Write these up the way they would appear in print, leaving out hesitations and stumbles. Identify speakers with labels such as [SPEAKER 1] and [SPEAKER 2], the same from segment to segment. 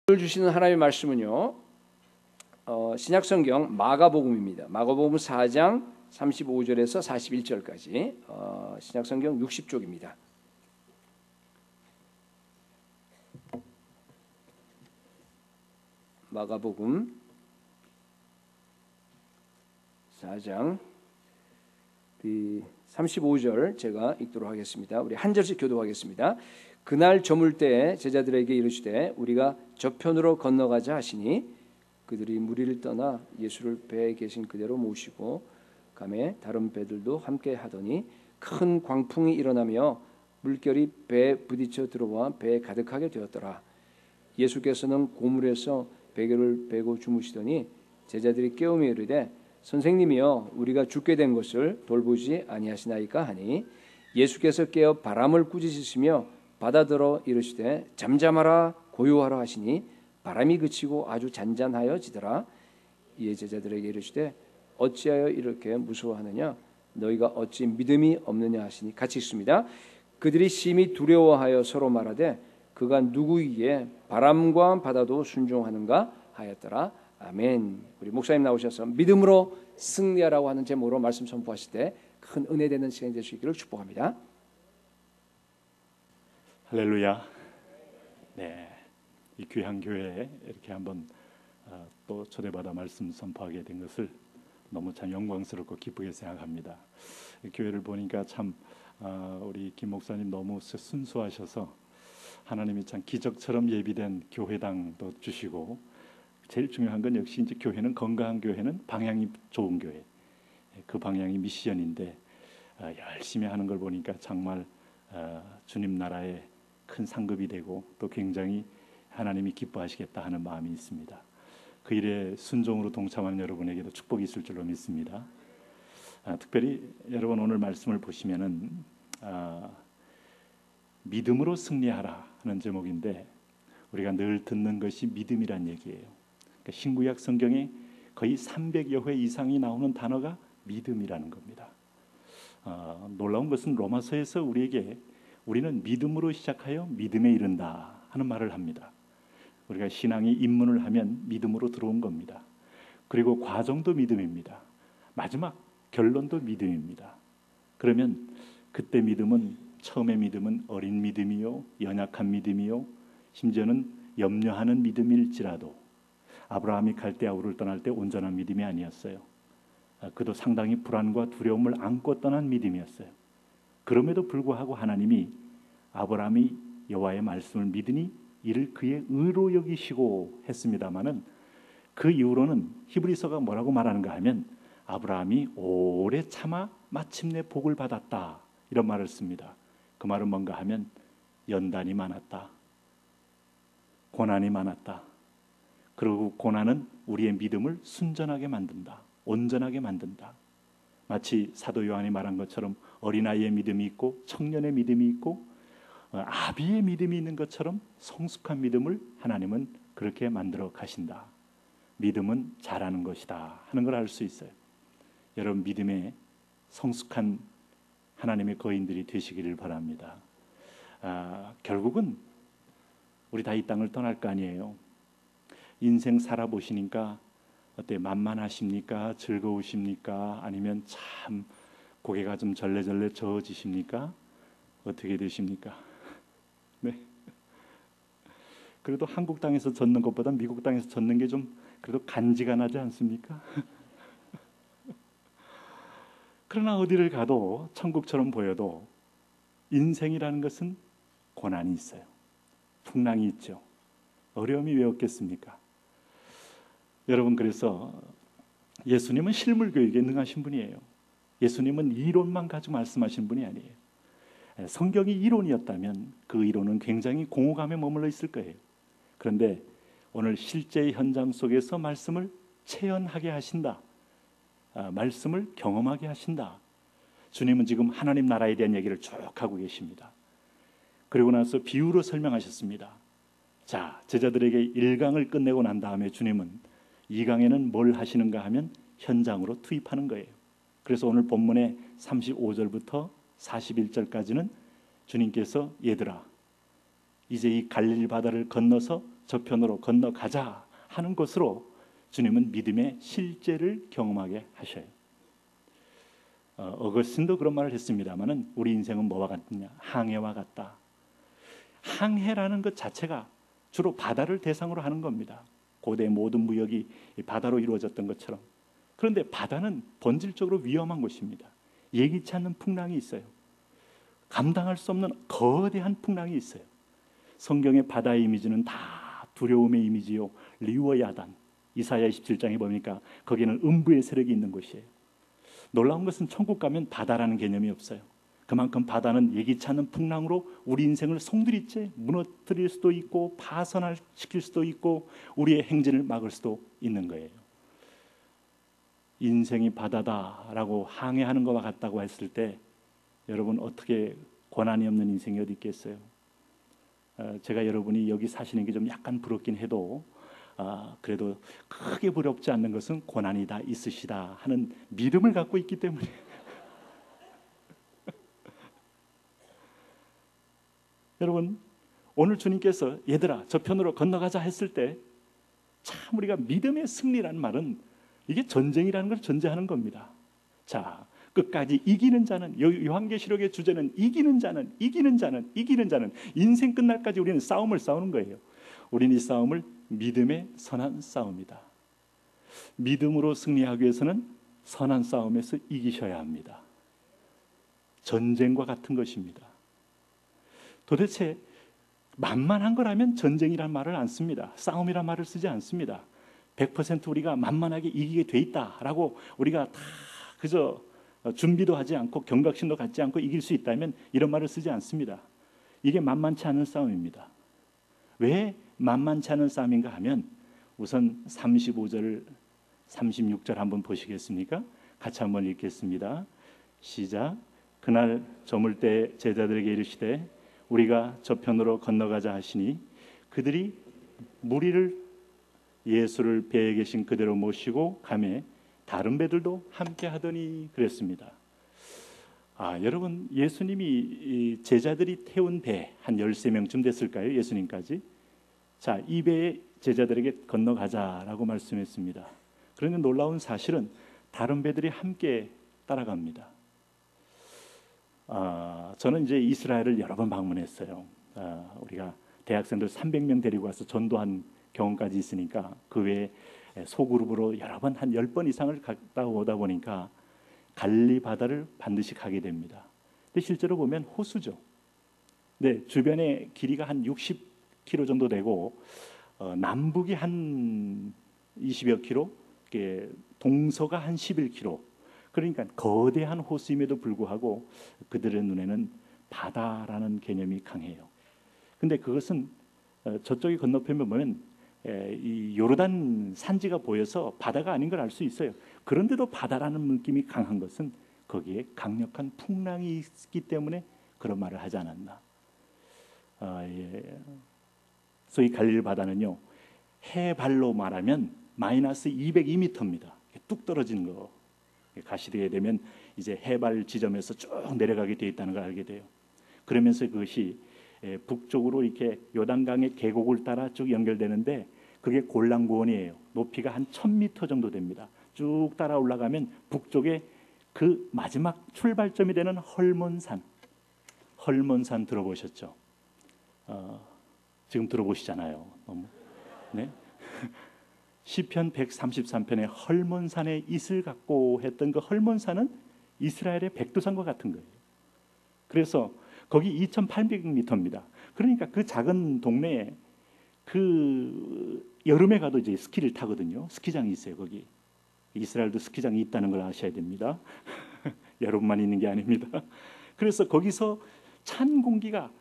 [SPEAKER 1] 오늘 주시는 하나님의 말씀은요, 신약성경 마가복음입니다. 마가복음 4장 35절에서 41절까지 신약성경 60쪽입니다. 마가복음 4장 35절 제가 읽도록 하겠습니다. 우리 한 절씩 교도하겠습니다. 그날 저물 때에 제자들에게 이르시되 우리가 저편으로 건너가자 하시니 그들이 무리를 떠나 예수를 배에 계신 그대로 모시고 가매 다른 배들도 함께 하더니 큰 광풍이 일어나며 물결이 배에 부딪혀 들어와 배에 가득하게 되었더라. 예수께서는 고물에서 베개를 베고 주무시더니 제자들이 깨우며 이르되 선생님이여 우리가 죽게 된 것을 돌보지 아니하시나이까 하니 예수께서 깨어 바람을 꾸짖으시며 바다더러 이르시되 잠잠하라 고요하라 하시니 바람이 그치고 아주 잔잔하여지더라. 이에 제자들에게 이르시되 어찌하여 이렇게 무서워하느냐 너희가 어찌 믿음이 없느냐 하시니 같이 읽습니다. 그들이 심히 두려워하여 서로 말하되 그가 누구이기에 바람과 바다도 순종하는가 하였더라. 아멘. 우리 목사님 나오셔서 믿음으로 승리하라고 하는 제목으로 말씀 선포하실 때 큰 은혜 되는 시간이 될 수 있기를 축복합니다.
[SPEAKER 2] 할렐루야. 네, 이 귀한 교회에 이렇게 한번 또 초대받아 말씀 선포하게 된 것을 너무 참 영광스럽고 기쁘게 생각합니다. 이 교회를 보니까 참 우리 김 목사님 너무 순수하셔서 하나님이 참 기적처럼 예비된 교회당도 주시고 제일 중요한 건 역시 이제 교회는 건강한 교회는 방향이 좋은 교회. 그 방향이 미션인데 열심히 하는 걸 보니까 정말 주님 나라에 큰 상급이 되고 또 굉장히 하나님이 기뻐하시겠다 하는 마음이 있습니다. 그 일에 순종으로 동참하는 여러분에게도 축복이 있을 줄로 믿습니다. 특별히 여러분 오늘 말씀을 보시면은 믿음으로 승리하라 하는 제목인데 우리가 늘 듣는 것이 믿음이란 얘기예요. 그러니까 신구약 성경에 거의 300여 회 이상이 나오는 단어가 믿음이라는 겁니다. 놀라운 것은 로마서에서 우리에게 우리는 믿음으로 시작하여 믿음에 이른다 하는 말을 합니다. 우리가 신앙에 입문을 하면 믿음으로 들어온 겁니다. 그리고 과정도 믿음입니다. 마지막 결론도 믿음입니다. 그러면 그때 믿음은 처음의 믿음은 어린 믿음이요 연약한 믿음이요 심지어는 염려하는 믿음일지라도 아브라함이 갈대아우를 떠날 때 온전한 믿음이 아니었어요. 그도 상당히 불안과 두려움을 안고 떠난 믿음이었어요. 그럼에도 불구하고 하나님이 아브라함이 여호와의 말씀을 믿으니 이를 그의 의로 여기시고 했습니다마는 그 이후로는 히브리서가 뭐라고 말하는가 하면 아브라함이 오래 참아 마침내 복을 받았다 이런 말을 씁니다. 그 말은 뭔가 하면 연단이 많았다, 고난이 많았다. 그리고 고난은 우리의 믿음을 순전하게 만든다, 온전하게 만든다. 마치 사도 요한이 말한 것처럼 어린아이의 믿음이 있고 청년의 믿음이 있고 아비의 믿음이 있는 것처럼 성숙한 믿음을 하나님은 그렇게 만들어 가신다. 믿음은 잘하는 것이다 하는 걸 알 수 있어요. 여러분 믿음에 성숙한 하나님의 거인들이 되시기를 바랍니다. 결국은 우리 다 이 땅을 떠날 거 아니에요. 인생 살아보시니까 어때? 만만하십니까? 즐거우십니까? 아니면 참 고개가 좀 절레절레 저어지십니까? 어떻게 되십니까? 네. 그래도 한국 땅에서 젖는 것보다 미국 땅에서 젖는 게 좀 그래도 간지가 나지 않습니까? 그러나 어디를 가도 천국처럼 보여도 인생이라는 것은 고난이 있어요. 풍랑이 있죠. 어려움이 왜 없겠습니까? 여러분 그래서 예수님은 실물 교육에 능하신 분이에요. 예수님은 이론만 가지고 말씀하시는 분이 아니에요. 성경이 이론이었다면 그 이론은 굉장히 공허감에 머물러 있을 거예요. 그런데 오늘 실제의 현장 속에서 말씀을 체현하게 하신다. 말씀을 경험하게 하신다. 주님은 지금 하나님 나라에 대한 얘기를 쭉 하고 계십니다. 그리고 나서 비유로 설명하셨습니다. 자, 제자들에게 1강을 끝내고 난 다음에 주님은 2강에는 뭘 하시는가 하면 현장으로 투입하는 거예요. 그래서 오늘 본문의 35절부터 41절까지는 주님께서 얘들아 이제 이 갈릴리 바다를 건너서 저편으로 건너가자 하는 것으로 주님은 믿음의 실제를 경험하게 하셔요. 어거스틴도 그런 말을 했습니다마는 우리 인생은 뭐와 같느냐? 항해와 같다. 항해라는 것 자체가 주로 바다를 대상으로 하는 겁니다. 고대 모든 무역이 바다로 이루어졌던 것처럼. 그런데 바다는 본질적으로 위험한 곳입니다. 예기치 않는 풍랑이 있어요. 감당할 수 없는 거대한 풍랑이 있어요. 성경의 바다의 이미지는 다 두려움의 이미지요. 리워야단. 이사야 27장에 보니까 거기는 음부의 세력이 있는 곳이에요. 놀라운 것은 천국 가면 바다라는 개념이 없어요. 그만큼 바다는 예기치 않은 풍랑으로 우리 인생을 송두리째 무너뜨릴 수도 있고 파선시킬 수도 있고 우리의 행진을 막을 수도 있는 거예요. 인생이 바다다라고 항해하는 것과 같다고 했을 때 여러분 어떻게 고난이 없는 인생이 어디 있겠어요? 제가 여러분이 여기 사시는 게 좀 약간 부럽긴 해도 그래도 크게 부럽지 않는 것은 고난이 다 있으시다 하는 믿음을 갖고 있기 때문에 여러분 오늘 주님께서 얘들아 저편으로 건너가자 했을 때 참 우리가 믿음의 승리라는 말은 이게 전쟁이라는 걸 전제하는 겁니다. 자, 끝까지 이기는 자는, 요한계시록의 주제는 이기는 자는 인생 끝날까지 우리는 싸움을 싸우는 거예요. 우리는 이 싸움을 믿음의 선한 싸움이다. 믿음으로 승리하기 위해서는 선한 싸움에서 이기셔야 합니다. 전쟁과 같은 것입니다. 도대체 만만한 거라면 전쟁이란 말을 안 씁니다. 싸움이란 말을 쓰지 않습니다. 100% 우리가 만만하게 이기게 돼 있다라고 우리가 다 그저 준비도 하지 않고 경각심도 갖지 않고 이길 수 있다면 이런 말을 쓰지 않습니다. 이게 만만치 않은 싸움입니다. 왜 만만치 않은 싸움인가 하면 우선 35절 36절 한번 보시겠습니까? 같이 한번 읽겠습니다. 시작. 그날 저물 때 제자들에게 이르시되 우리가 저편으로 건너가자 하시니 그들이 무리를 예수를 배에 계신 그대로 모시고 가매 다른 배들도 함께 하더니 그랬습니다. 여러분 예수님이 제자들이 태운 배 한 13명쯤 됐을까요? 예수님까지. 자, 이 배에 제자들에게 건너가자라고 말씀했습니다. 그런데 놀라운 사실은 다른 배들이 함께 따라갑니다. 저는 이제 이스라엘을 여러 번 방문했어요. 우리가 대학생들 300명 데리고 와서 전도한 경험까지 있으니까 그 외에 소그룹으로 여러 번 한 10번 이상을 갔다 오다 보니까 갈릴리 바다를 반드시 가게 됩니다. 근데 실제로 보면 호수죠. 네, 주변의 길이가 한 60km 정도 되고 남북이 한 20여 킬로, 동서가 한 11km. 그러니까 거대한 호수임에도 불구하고 그들의 눈에는 바다라는 개념이 강해요. 근데 그것은 저쪽에 건너편에 보면 이 요르단 산지가 보여서 바다가 아닌 걸 알 수 있어요. 그런데도 바다라는 느낌이 강한 것은 거기에 강력한 풍랑이 있기 때문에 그런 말을 하지 않았나. 소위 갈릴리 바다는요, 해발로 말하면 마이너스 202m입니다. 뚝 떨어진 거 가시게 되면 이제 해발 지점에서 쭉 내려가게 돼 있다는 걸 알게 돼요. 그러면서 그것이 북쪽으로 이렇게 요단강의 계곡을 따라 쭉 연결되는데 그게 골란구원이에요. 높이가 한 1000m 정도 됩니다. 쭉 따라 올라가면 북쪽에 그 마지막 출발점이 되는 헐몬산 들어보셨죠? 지금 들어보시잖아요. 네? 시편 133편에 헐몬산에 있을 갖고 했던 그 헐몬산은 이스라엘의 백두산과 같은 거예요. 그래서 거기 2800m입니다. 그러니까 그 작은 동네에 그 여름에 가도 이제 스키를 타거든요. 스키장이 있어요. 거기 이스라엘도 스키장이 있다는 걸 아셔야 됩니다. 여러분만 있는 게 아닙니다. 그래서 거기서 찬 공기가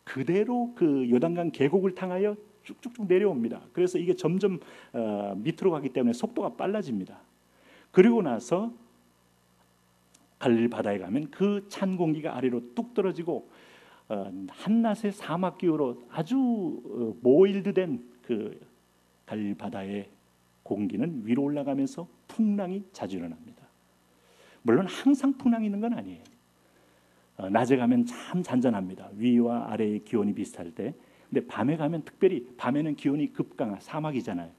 [SPEAKER 2] 그대로 그 요단강 계곡을 향하여 쭉쭉쭉 내려옵니다. 그래서 이게 점점 밑으로 가기 때문에 속도가 빨라집니다. 그리고 나서 갈릴리 바다에 가면 그 찬 공기가 아래로 뚝 떨어지고 한낮의 사막 기후로 아주 모일드된 그 갈릴리 바다의 공기는 위로 올라가면서 풍랑이 자주 일어납니다. 물론 항상 풍랑이 있는 건 아니에요. 낮에 가면 참 잔잔합니다. 위와 아래의 기온이 비슷할 때. 근데 밤에 가면 특별히 밤에는 기온이 급강하 사막이잖아요.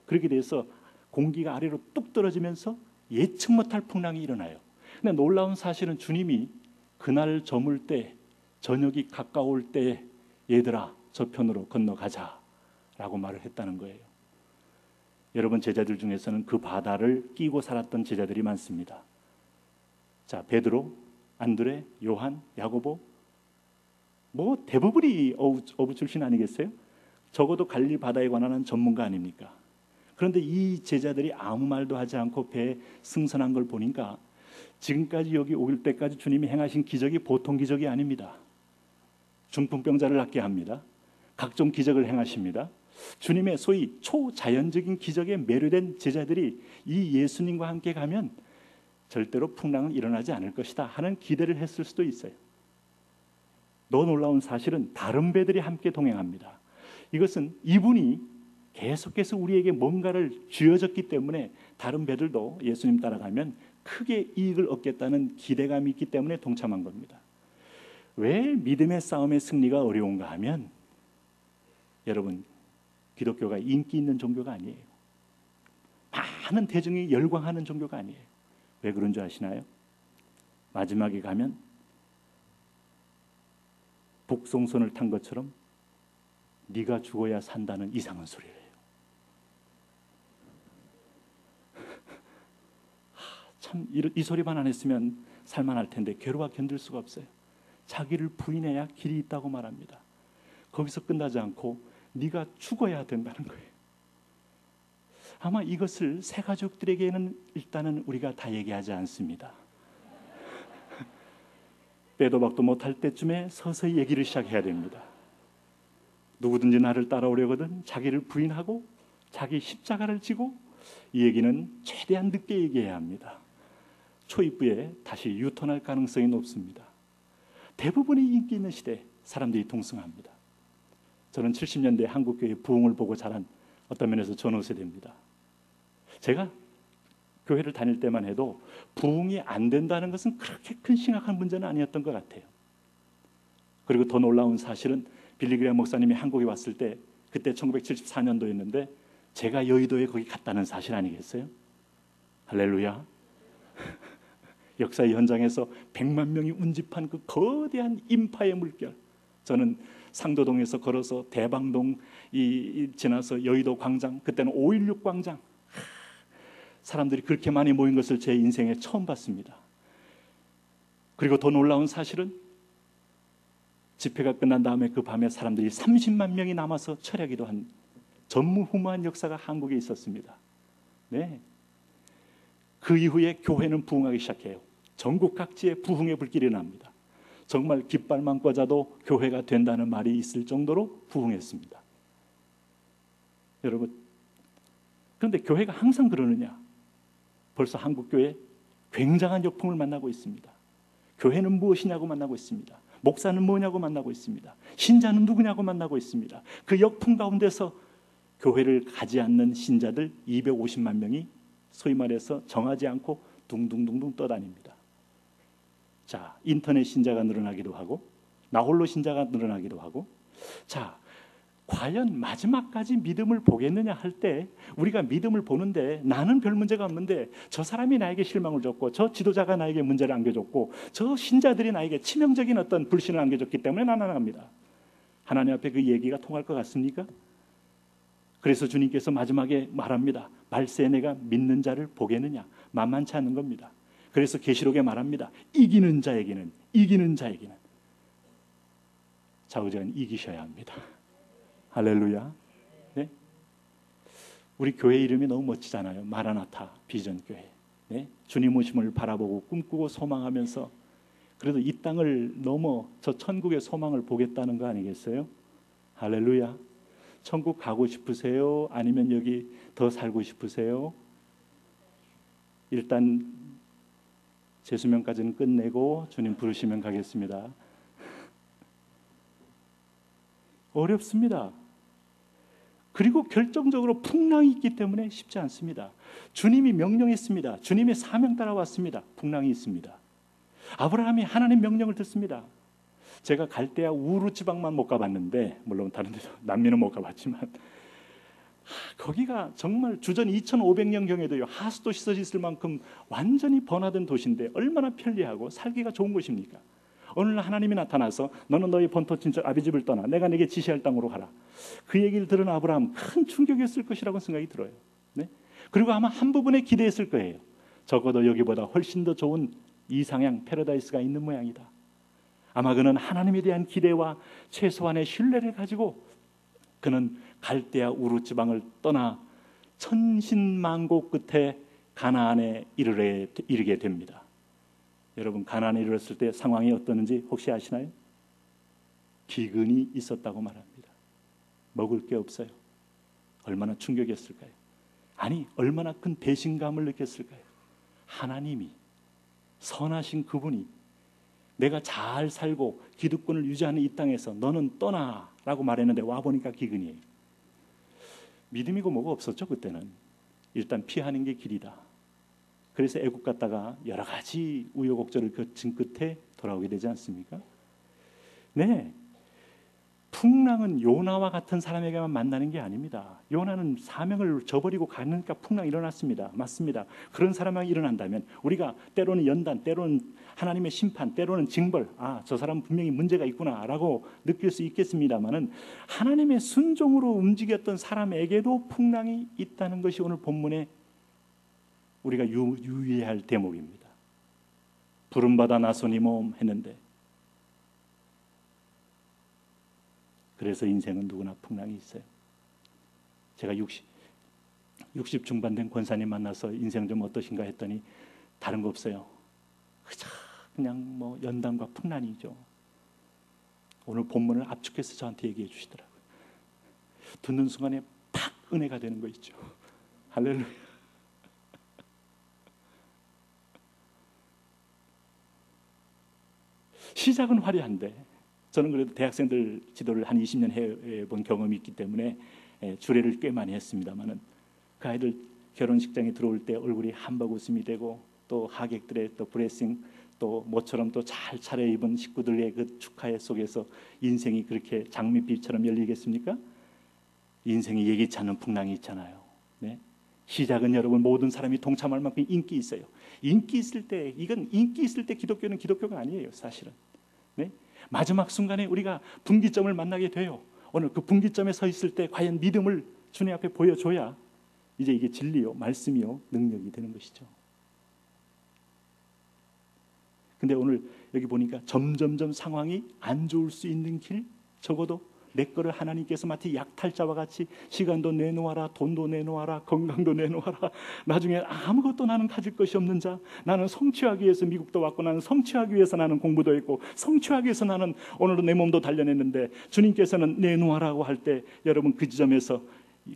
[SPEAKER 2] 그렇게 돼서 공기가 아래로 뚝 떨어지면서 예측 못할 풍랑이 일어나요. 근데 놀라운 사실은 주님이 그날 저물 때 저녁이 가까울 때 얘들아 저편으로 건너가자라고 말을 했다는 거예요. 여러분 제자들 중에서는 그 바다를 끼고 살았던 제자들이 많습니다. 자, 베드로, 안드레, 요한, 야고보 뭐 대부분이 어부 출신 아니겠어요? 적어도 갈릴리 바다에 관한 전문가 아닙니까? 그런데 이 제자들이 아무 말도 하지 않고 배에 승선한 걸 보니까 지금까지 여기 올 때까지 주님이 행하신 기적이 보통 기적이 아닙니다. 중풍병자를 낫게 합니다. 각종 기적을 행하십니다. 주님의 소위 초자연적인 기적에 매료된 제자들이 이 예수님과 함께 가면 절대로 풍랑은 일어나지 않을 것이다 하는 기대를 했을 수도 있어요. 더 놀라운 사실은 다른 배들이 함께 동행합니다. 이것은 이분이 계속해서 우리에게 뭔가를 쥐어졌기 때문에 다른 배들도 예수님 따라가면 크게 이익을 얻겠다는 기대감이 있기 때문에 동참한 겁니다. 왜 믿음의 싸움의 승리가 어려운가 하면 여러분 기독교가 인기 있는 종교가 아니에요. 많은 대중이 열광하는 종교가 아니에요. 왜 그런 줄 아시나요? 마지막에 가면 북송선을 탄 것처럼 네가 죽어야 산다는 이상한 소리를 해요. 참 이 소리만 안 했으면 살만할 텐데 괴로워 견딜 수가 없어요. 자기를 부인해야 길이 있다고 말합니다. 거기서 끝나지 않고 네가 죽어야 된다는 거예요. 아마 이것을 새 가족들에게는 일단은 우리가 다 얘기하지 않습니다. 빼도 박도 못할 때쯤에 서서히 얘기를 시작해야 됩니다. 누구든지 나를 따라오려거든 자기를 부인하고 자기 십자가를 지고 이 얘기는 최대한 늦게 얘기해야 합니다. 초입부에 다시 유턴할 가능성이 높습니다. 대부분의 인기 있는 시대에 사람들이 동승합니다. 저는 70년대 한국교회 부흥을 보고 자란 어떤 면에서 전후 세대입니다. 제가 교회를 다닐 때만 해도 부흥이 안 된다는 것은 그렇게 큰 심각한 문제는 아니었던 것 같아요. 그리고 더 놀라운 사실은 빌리 그레이엄 목사님이 한국에 왔을 때 그때 1974년도였는데 제가 여의도에 거기 갔다는 사실 아니겠어요? 할렐루야. 역사의 현장에서 100만 명이 운집한 그 거대한 인파의 물결. 저는 상도동에서 걸어서 대방동 지나서 여의도 광장, 그때는 5.16 광장, 사람들이 그렇게 많이 모인 것을 제 인생에 처음 봤습니다. 그리고 더 놀라운 사실은 집회가 끝난 다음에 그 밤에 사람들이 30만 명이 남아서 철야기도 한 전무후무한 역사가 한국에 있었습니다. 네. 그 이후에 교회는 부흥하기 시작해요. 전국 각지에 부흥의 불길이 납니다. 정말 깃발만 꽂아도 교회가 된다는 말이 있을 정도로 부흥했습니다. 여러분, 그런데 교회가 항상 그러느냐? 벌써 한국교회 굉장한 역풍을 만나고 있습니다. 교회는 무엇이냐고 만나고 있습니다. 목사는 뭐냐고 만나고 있습니다. 신자는 누구냐고 만나고 있습니다. 그 역풍 가운데서 교회를 가지 않는 신자들 250만 명이 소위 말해서 정하지 않고 둥둥둥둥 떠다닙니다. 자, 인터넷 신자가 늘어나기도 하고 나홀로 신자가 늘어나기도 하고, 자, 과연 마지막까지 믿음을 보겠느냐 할 때 우리가 믿음을 보는데 나는 별 문제가 없는데 저 사람이 나에게 실망을 줬고 저 지도자가 나에게 문제를 안겨줬고 저 신자들이 나에게 치명적인 어떤 불신을 안겨줬기 때문에 나나갑니다. 하나님 앞에 그 얘기가 통할 것 같습니까? 그래서 주님께서 마지막에 말합니다. 말세에 내가 믿는 자를 보겠느냐? 만만치 않은 겁니다. 그래서 계시록에 말합니다. 이기는 자에게는 좌우자는 이기셔야 합니다. 할렐루야. 네? 우리 교회 이름이 너무 멋지잖아요. 마라나타 비전교회. 네? 주님 오심을 바라보고 꿈꾸고 소망하면서 그래도 이 땅을 넘어 저 천국의 소망을 보겠다는 거 아니겠어요? 할렐루야. 천국 가고 싶으세요? 아니면 여기 더 살고 싶으세요? 일단 제 수명까지는 끝내고 주님 부르시면 가겠습니다. 어렵습니다. 그리고 결정적으로 풍랑이 있기 때문에 쉽지 않습니다. 주님이 명령했습니다. 주님의 사명 따라왔습니다. 풍랑이 있습니다. 아브라함이 하나님 명령을 듣습니다. 제가 갈대아 우루 지방만 못 가봤는데, 물론 다른 데도 남미는 못 가봤지만, 거기가 정말 주전 2500년경에도요 하수도 시설이 있을 만큼 완전히 번화된 도시인데 얼마나 편리하고 살기가 좋은 곳입니까? 어느 날 하나님이 나타나서 너는 너희 본토 친척 아비집을 떠나 내가 네게 지시할 땅으로 가라. 그 얘기를 들은 아브라함 큰 충격이었을 것이라고 생각이 들어요. 네? 그리고 아마 한 부분에 기대했을 거예요. 적어도 여기보다 훨씬 더 좋은 이상향 패러다이스가 있는 모양이다. 아마 그는 하나님에 대한 기대와 최소한의 신뢰를 가지고 그는 갈대아 우루 지방을 떠나 천신만고 끝에 가나안에 이르게 됩니다. 여러분, 가나안에 이르렀을 때 상황이 어떠는지 혹시 아시나요? 기근이 있었다고 말합니다. 먹을 게 없어요. 얼마나 충격이었을까요? 아니, 얼마나 큰 배신감을 느꼈을까요? 하나님이, 선하신 그분이 내가 잘 살고 기득권을 유지하는 이 땅에서 너는 떠나라고 말했는데 와보니까 기근이에요. 믿음이고 뭐가 없었죠. 그때는 일단 피하는 게 길이다. 그래서 애국 갔다가 여러 가지 우여곡절을 거친 끝에 돌아오게 되지 않습니까? 네, 풍랑은 요나와 같은 사람에게만 만나는 게 아닙니다. 요나는 사명을 저버리고 가니까 풍랑이 일어났습니다. 맞습니다. 그런 사람이 일어난다면 우리가 때로는 연단, 때로는 하나님의 심판, 때로는 징벌, 저 사람은 분명히 문제가 있구나라고 느낄 수 있겠습니다만은 하나님의 순종으로 움직였던 사람에게도 풍랑이 있다는 것이 오늘 본문에 우리가 유의해야 할 대목입니다. 부름받아 나서니 모험 했는데, 그래서 인생은 누구나 풍랑이 있어요. 제가 60 중반 된 권사님 만나서 인생 좀 어떠신가 했더니 다른 거 없어요. 그냥 뭐 연단과 풍랑이죠. 오늘 본문을 압축해서 저한테 얘기해 주시더라고요. 듣는 순간에 팍 은혜가 되는 거 있죠. 할렐루야. 시작은 화려한데, 저는 그래도 대학생들 지도를 한 20년 해본 경험이 있기 때문에 주례를 꽤 많이 했습니다만은 그 아이들 결혼식장에 들어올 때 얼굴이 한박 웃음이 되고, 또 하객들의 또 브레싱, 또 모처럼 또 잘 차려입은 식구들의 그 축하회 속에서 인생이 그렇게 장밋빛처럼 열리겠습니까? 인생이 예기치 않은 풍랑이 있잖아요. 네? 시작은 여러분 모든 사람이 동참할 만큼 인기 있어요. 인기 있을 때, 이건 인기 있을 때 기독교는 기독교가 아니에요, 사실은. 네? 마지막 순간에 우리가 분기점을 만나게 돼요. 오늘 그 분기점에 서 있을 때 과연 믿음을 주님 앞에 보여줘야 이제 이게 진리요, 말씀이요, 능력이 되는 것이죠. 근데 오늘 여기 보니까 점점점 상황이 안 좋을 수 있는 길, 적어도 내 거를 하나님께서 마치 약탈자와 같이 시간도 내놓아라, 돈도 내놓아라, 건강도 내놓아라, 나중에 아무것도 나는 가질 것이 없는 자, 나는 성취하기 위해서 미국도 왔고, 나는 성취하기 위해서 나는 공부도 했고, 성취하기 위해서 나는 오늘은 내 몸도 단련했는데 주님께서는 내놓아라고 할 때, 여러분 그 지점에서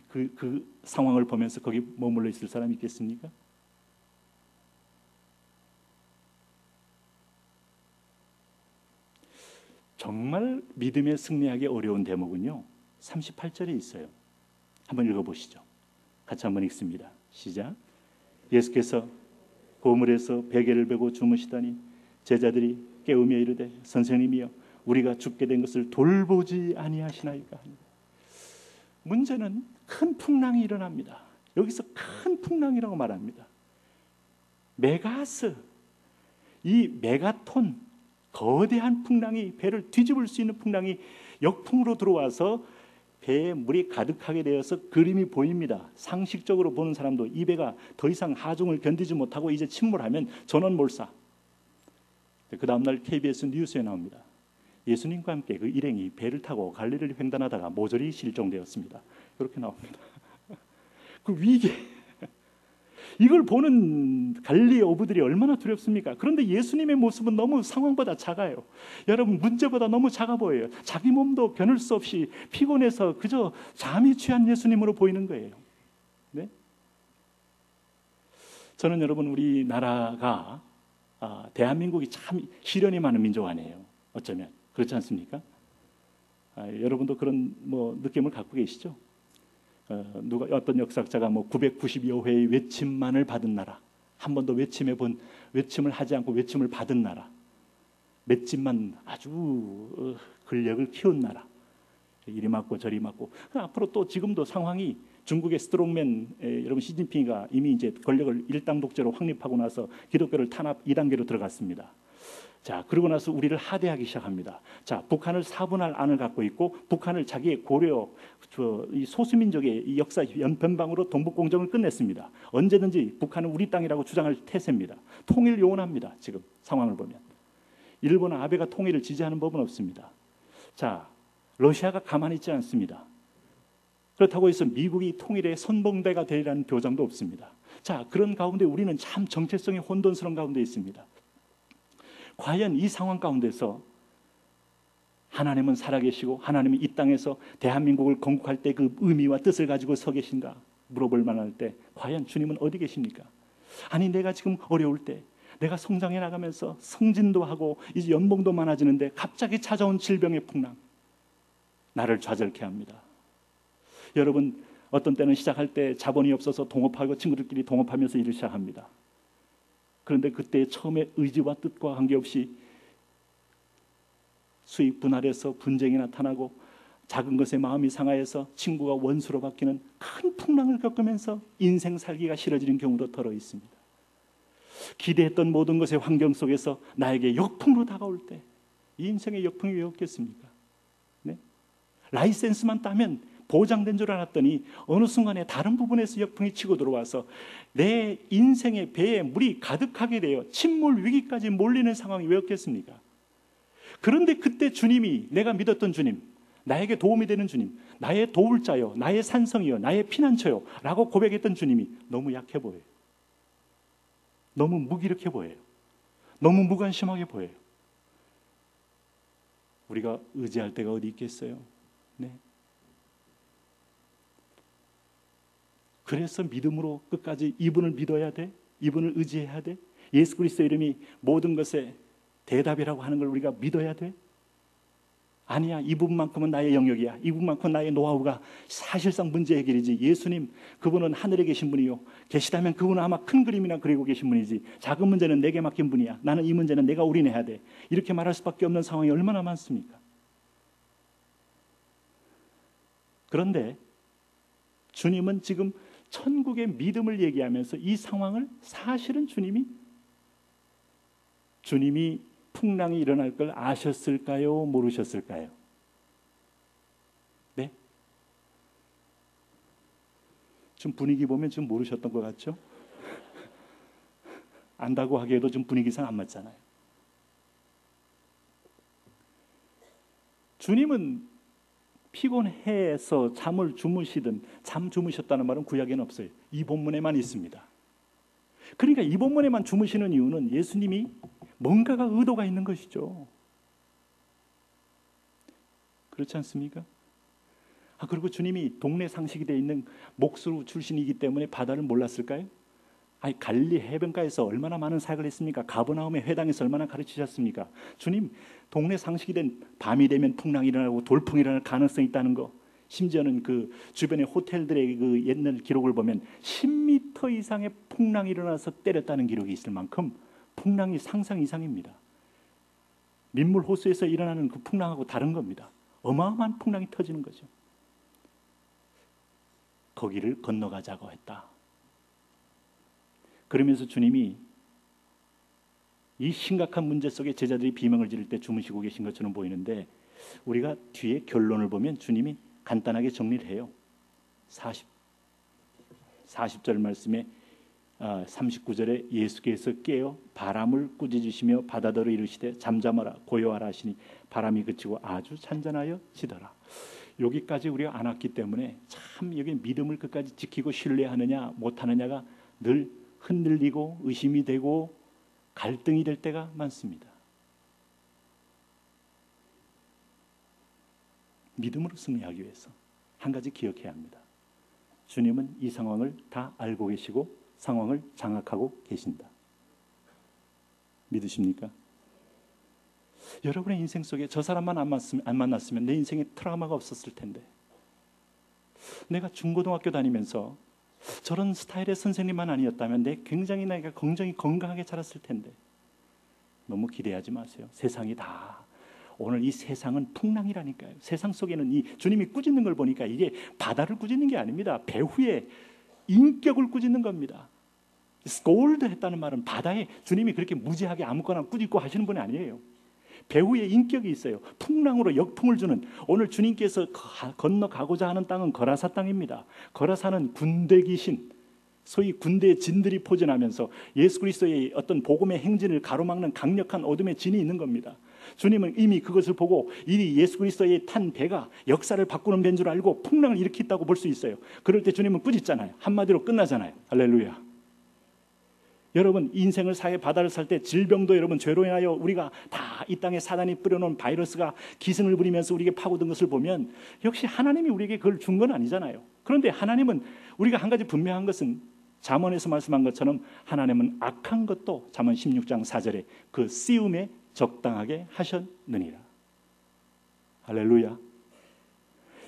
[SPEAKER 2] 그 상황을 보면서 거기 머물러 있을 사람이 있겠습니까? 정말 믿음에 승리하기 어려운 대목은요 38절에 있어요. 한번 읽어보시죠. 같이 한번 읽습니다. 시작. 예수께서 고물에서 베개를 베고 주무시더니 제자들이 깨우며 이르되 선생님이여 우리가 죽게 된 것을 돌보지 아니하시나이까. 문제는 큰 풍랑이 일어납니다. 여기서 큰 풍랑이라고 말합니다. 메가스, 이 메가톤, 거대한 풍랑이, 배를 뒤집을 수 있는 풍랑이 역풍으로 들어와서 배에 물이 가득하게 되어서 그림이 보입니다. 상식적으로 보는 사람도 이 배가 더 이상 하중을 견디지 못하고 이제 침몰하면 전원몰사. 그 다음날 KBS 뉴스에 나옵니다. 예수님과 함께 그 일행이 배를 타고 갈릴리를 횡단하다가 모조리 실종되었습니다. 이렇게 나옵니다. 그 위기, 이걸 보는 갈릴리 어부들이 얼마나 두렵습니까? 그런데 예수님의 모습은 너무 상황보다 작아요. 여러분, 문제보다 너무 작아 보여요. 자기 몸도 겨눌 수 없이 피곤해서 그저 잠이 취한 예수님으로 보이는 거예요. 네? 저는 여러분 우리나라가 대한민국이 참 시련이 많은 민족 아니에요. 어쩌면 그렇지 않습니까? 여러분도 그런 느낌을 갖고 계시죠? 어떤 역사학자가 990여 회의 외침만을 받은 나라, 한 번도 외침을 하지 않고 외침을 받은 나라, 맷집만 아주 근력을 키운 나라. 이리 맞고 저리 맞고. 앞으로 또 지금도 상황이 중국의 스트롱맨 여러분 시진핑이가 이미 이제 권력을 일당 독재로 확립하고 나서 기독교를 탄압 2단계로 들어갔습니다. 자, 그러고 나서 우리를 하대하기 시작합니다. 자, 북한을 사분할 안을 갖고 있고 북한을 자기의 고려 이 소수민족의 역사 변방으로 동북공정을 끝냈습니다. 언제든지 북한은 우리 땅이라고 주장할 태세입니다. 통일 요원합니다. 지금 상황을 보면 일본 아베가 통일을 지지하는 법은 없습니다. 자, 러시아가 가만히 있지 않습니다. 그렇다고 해서 미국이 통일의 선봉대가 되리라는 교장도 없습니다. 자, 그런 가운데 우리는 참 정체성이 혼돈스러운 가운데 있습니다. 과연 이 상황 가운데서 하나님은 살아계시고 하나님이 이 땅에서 대한민국을 건국할 때 그 의미와 뜻을 가지고 서 계신가 물어볼 만할 때 과연 주님은 어디 계십니까? 아니 내가 지금 어려울 때 내가 성장해 나가면서 성진도 하고 이제 연봉도 많아지는데 갑자기 찾아온 질병의 풍랑 나를 좌절케 합니다. 여러분 어떤 때는 시작할 때 자본이 없어서 동업하고 친구들끼리 동업하면서 일을 시작합니다. 그런데 그때 처음에 의지와 뜻과 관계없이 수익 분할해서 분쟁이 나타나고 작은 것에 마음이 상하여서 친구가 원수로 바뀌는 큰 풍랑을 겪으면서 인생 살기가 싫어지는 경우도 더러 있습니다. 기대했던 모든 것의 환경 속에서 나에게 역풍으로 다가올 때 이 인생의 역풍이 왜 없겠습니까? 네? 라이센스만 따면 보장된 줄 알았더니 어느 순간에 다른 부분에서 역풍이 치고 들어와서 내 인생의 배에 물이 가득하게 되어 침몰 위기까지 몰리는 상황이 왜 없겠습니까? 그런데 그때 주님이 내가 믿었던 주님, 나에게 도움이 되는 주님, 나의 도울 자요, 나의 산성이요, 나의 피난처요 라고 고백했던 주님이 너무 약해 보여요. 너무 무기력해 보여요. 너무 무관심하게 보여요. 우리가 의지할 데가 어디 있겠어요? 네. 그래서 믿음으로 끝까지 이분을 믿어야 돼. 이분을 의지해야 돼. 예수 그리스도 이름이 모든 것의 대답이라고 하는 걸 우리가 믿어야 돼. 아니야, 이 부분만큼은 나의 영역이야. 이 부분만큼은 나의 노하우가 사실상 문제 해결이지. 예수님, 그분은 하늘에 계신 분이요. 계시다면 그분은 아마 큰 그림이나 그리고 계신 분이지. 작은 문제는 내게 맡긴 분이야. 나는 이 문제는 내가 올인해야 돼. 이렇게 말할 수밖에 없는 상황이 얼마나 많습니까? 그런데 주님은 지금 천국의 믿음을 얘기하면서 이 상황을 사실은 주님이 풍랑이 일어날 걸 아셨을까요? 모르셨을까요? 네? 좀 분위기 보면 좀 모르셨던 것 같죠? 안다고 하기에도 좀 분위기상 안 맞잖아요. 주님은 피곤해서 잠을 주무시든 잠 주무셨다는 말은 구약에는 없어요. 이 본문에만 있습니다. 그러니까 이 본문에만 주무시는 이유는 예수님이 뭔가가 의도가 있는 것이죠. 그렇지 않습니까? 그리고 주님이 동네 상식이 되어 있는 목수 출신이기 때문에 바다를 몰랐을까요? 아니 갈릴리 해변가에서 얼마나 많은 사역을 했습니까? 가버나움의 회당에서 얼마나 가르치셨습니까? 주님 동네 상식이 된 밤이 되면 풍랑이 일어나고 돌풍이 일어날 가능성이 있다는 거. 심지어는 그 주변의 호텔들의 그 옛날 기록을 보면 10m 이상의 풍랑이 일어나서 때렸다는 기록이 있을 만큼 풍랑이 상상 이상입니다. 민물 호수에서 일어나는 그 풍랑하고 다른 겁니다. 어마어마한 풍랑이 터지는 거죠. 거기를 건너가자고 했다. 그러면서 주님이 이 심각한 문제 속에 제자들이 비명을 지를 때 주무시고 계신 것처럼 보이는데 우리가 뒤에 결론을 보면 주님이 간단하게 정리를 해요. 40절 말씀에 39절에 예수께서 깨어 바람을 꾸짖으시며 바다더러 이르시되 잠잠하라 고요하라 하시니 바람이 그치고 아주 잔잔하여 지더라. 여기까지 우리가 안 왔기 때문에 참 여기 믿음을 끝까지 지키고 신뢰하느냐 못하느냐가 늘 흔들리고 의심이 되고 갈등이 될 때가 많습니다. 믿음으로 승리하기 위해서 한 가지 기억해야 합니다. 주님은 이 상황을 다 알고 계시고 상황을 장악하고 계신다. 믿으십니까? 여러분의 인생 속에 저 사람만 안 만났으면 내 인생에 트라우마가 없었을 텐데, 내가 중고등학교 다니면서 저런 스타일의 선생님만 아니었다면 내가 굉장히 건강하게 자랐을 텐데, 너무 기대하지 마세요. 세상이 다 오늘 이 세상은 풍랑이라니까요. 세상 속에는 이 주님이 꾸짖는 걸 보니까 이게 바다를 꾸짖는 게 아닙니다. 배후의 인격을 꾸짖는 겁니다. 스콜드 했다는 말은 바다에 주님이 그렇게 무지하게 아무거나 꾸짖고 하시는 분이 아니에요. 배후에 인격이 있어요. 풍랑으로 역풍을 주는, 오늘 주님께서 건너가고자 하는 땅은 거라사 땅입니다. 거라사는 군대 귀신, 소위 군대의 진들이 포진하면서 예수 그리스도의 어떤 복음의 행진을 가로막는 강력한 어둠의 진이 있는 겁니다. 주님은 이미 그것을 보고 이 예수 그리스도의 탄 배가 역사를 바꾸는 배인 줄 알고 풍랑을 일으켰다고 볼 수 있어요. 그럴 때 주님은 꾸짖잖아요. 한마디로 끝나잖아요. 할렐루야. 여러분, 인생을 사해 바다를 살 때 질병도 여러분 죄로 인하여 우리가 다 이 땅에 사단이 뿌려놓은 바이러스가 기승을 부리면서 우리에게 파고든 것을 보면 역시 하나님이 우리에게 그걸 준 건 아니잖아요. 그런데 하나님은, 우리가 한 가지 분명한 것은 잠언에서 말씀한 것처럼 하나님은 악한 것도 잠언 16장 4절에 그 씨움에 적당하게 하셨느니라. 할렐루야.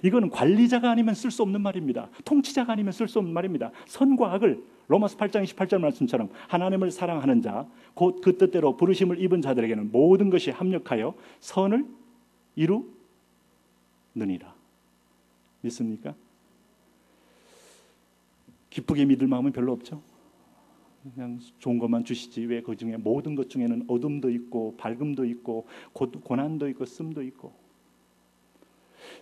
[SPEAKER 2] 이거는 관리자가 아니면 쓸 수 없는 말입니다. 통치자가 아니면 쓸 수 없는 말입니다. 선과 악을 로마서 8장 28절 말씀처럼 하나님을 사랑하는 자, 곧 그 뜻대로 부르심을 입은 자들에게는 모든 것이 합력하여 선을 이루느니라. 믿습니까? 기쁘게 믿을 마음은 별로 없죠. 그냥 좋은 것만 주시지 왜 그 중에 모든 것 중에는 어둠도 있고 밝음도 있고 고난도 있고 씀도 있고.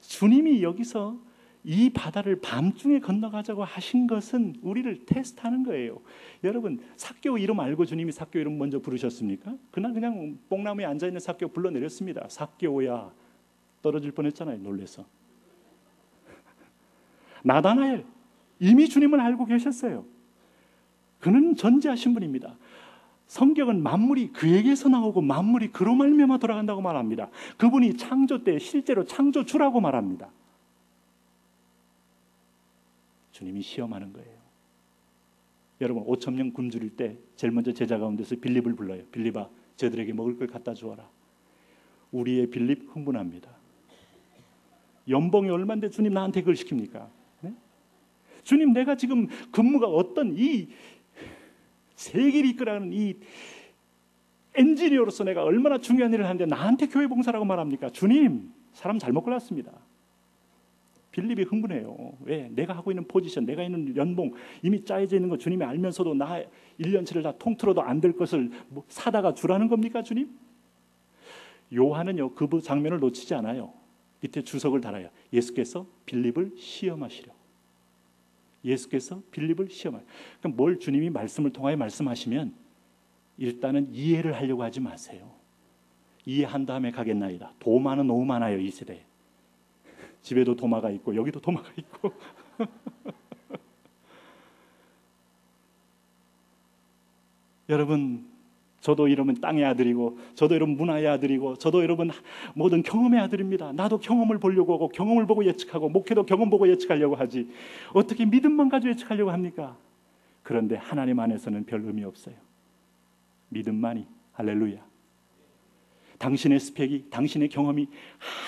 [SPEAKER 2] 주님이 여기서 이 바다를 밤중에 건너가자고 하신 것은 우리를 테스트하는 거예요. 여러분, 삭개오 이름 알고 주님이 삭개오 이름 먼저 부르셨습니까? 그냥 뽕나무에 앉아있는 삭개오 불러내렸습니다. 삭개오야, 떨어질 뻔했잖아요. 놀래서. 나다나엘, 이미 주님을 알고 계셨어요. 그는 전지하신 분입니다. 성경은 만물이 그에게서 나오고 만물이 그로 말미암아 돌아간다고 말합니다. 그분이 창조 때 실제로 창조주라고 말합니다. 주님이 시험하는 거예요. 여러분, 5,000명 굶주릴 때 제일 먼저 제자 가운데서 빌립을 불러요. 빌립아, 저들에게 먹을 걸 갖다 주어라. 우리의 빌립 흥분합니다. 연봉이 얼마인데 주님 나한테 그걸 시킵니까? 네? 주님, 내가 지금 근무가 어떤 이 세계를 이끌어가는 이 엔지니어로서 내가 얼마나 중요한 일을 하는데 나한테 교회 봉사라고 말합니까? 주님, 사람 잘못 골랐습니다. 빌립이 흥분해요. 왜? 내가 하고 있는 포지션, 내가 있는 연봉 이미 짜여져 있는 거 주님이 알면서도 나 1년치를 다 통틀어도 안 될 것을 사다가 주라는 겁니까, 주님? 요한은요, 그 장면을 놓치지 않아요. 밑에 주석을 달아요. 예수께서 빌립을 시험하시려. 예수께서 빌립을 시험하려. 그럼 뭘 주님이 말씀을 통하여 말씀하시면 일단은 이해를 하려고 하지 마세요. 이해한 다음에 가겠나이다. 도마는 너무 많아요, 이 세대에. 집에도 도마가 있고 여기도 도마가 있고. 여러분, 저도 여러분 땅의 아들이고 저도 여러분 문화의 아들이고 저도 여러분 모든 경험의 아들입니다. 나도 경험을 보려고 하고 경험을 보고 예측하고 목회도 경험 보고 예측하려고 하지 어떻게 믿음만 가지고 예측하려고 합니까? 그런데 하나님 안에서는 별 의미 없어요. 믿음만이. 할렐루야. 당신의 스펙이, 당신의 경험이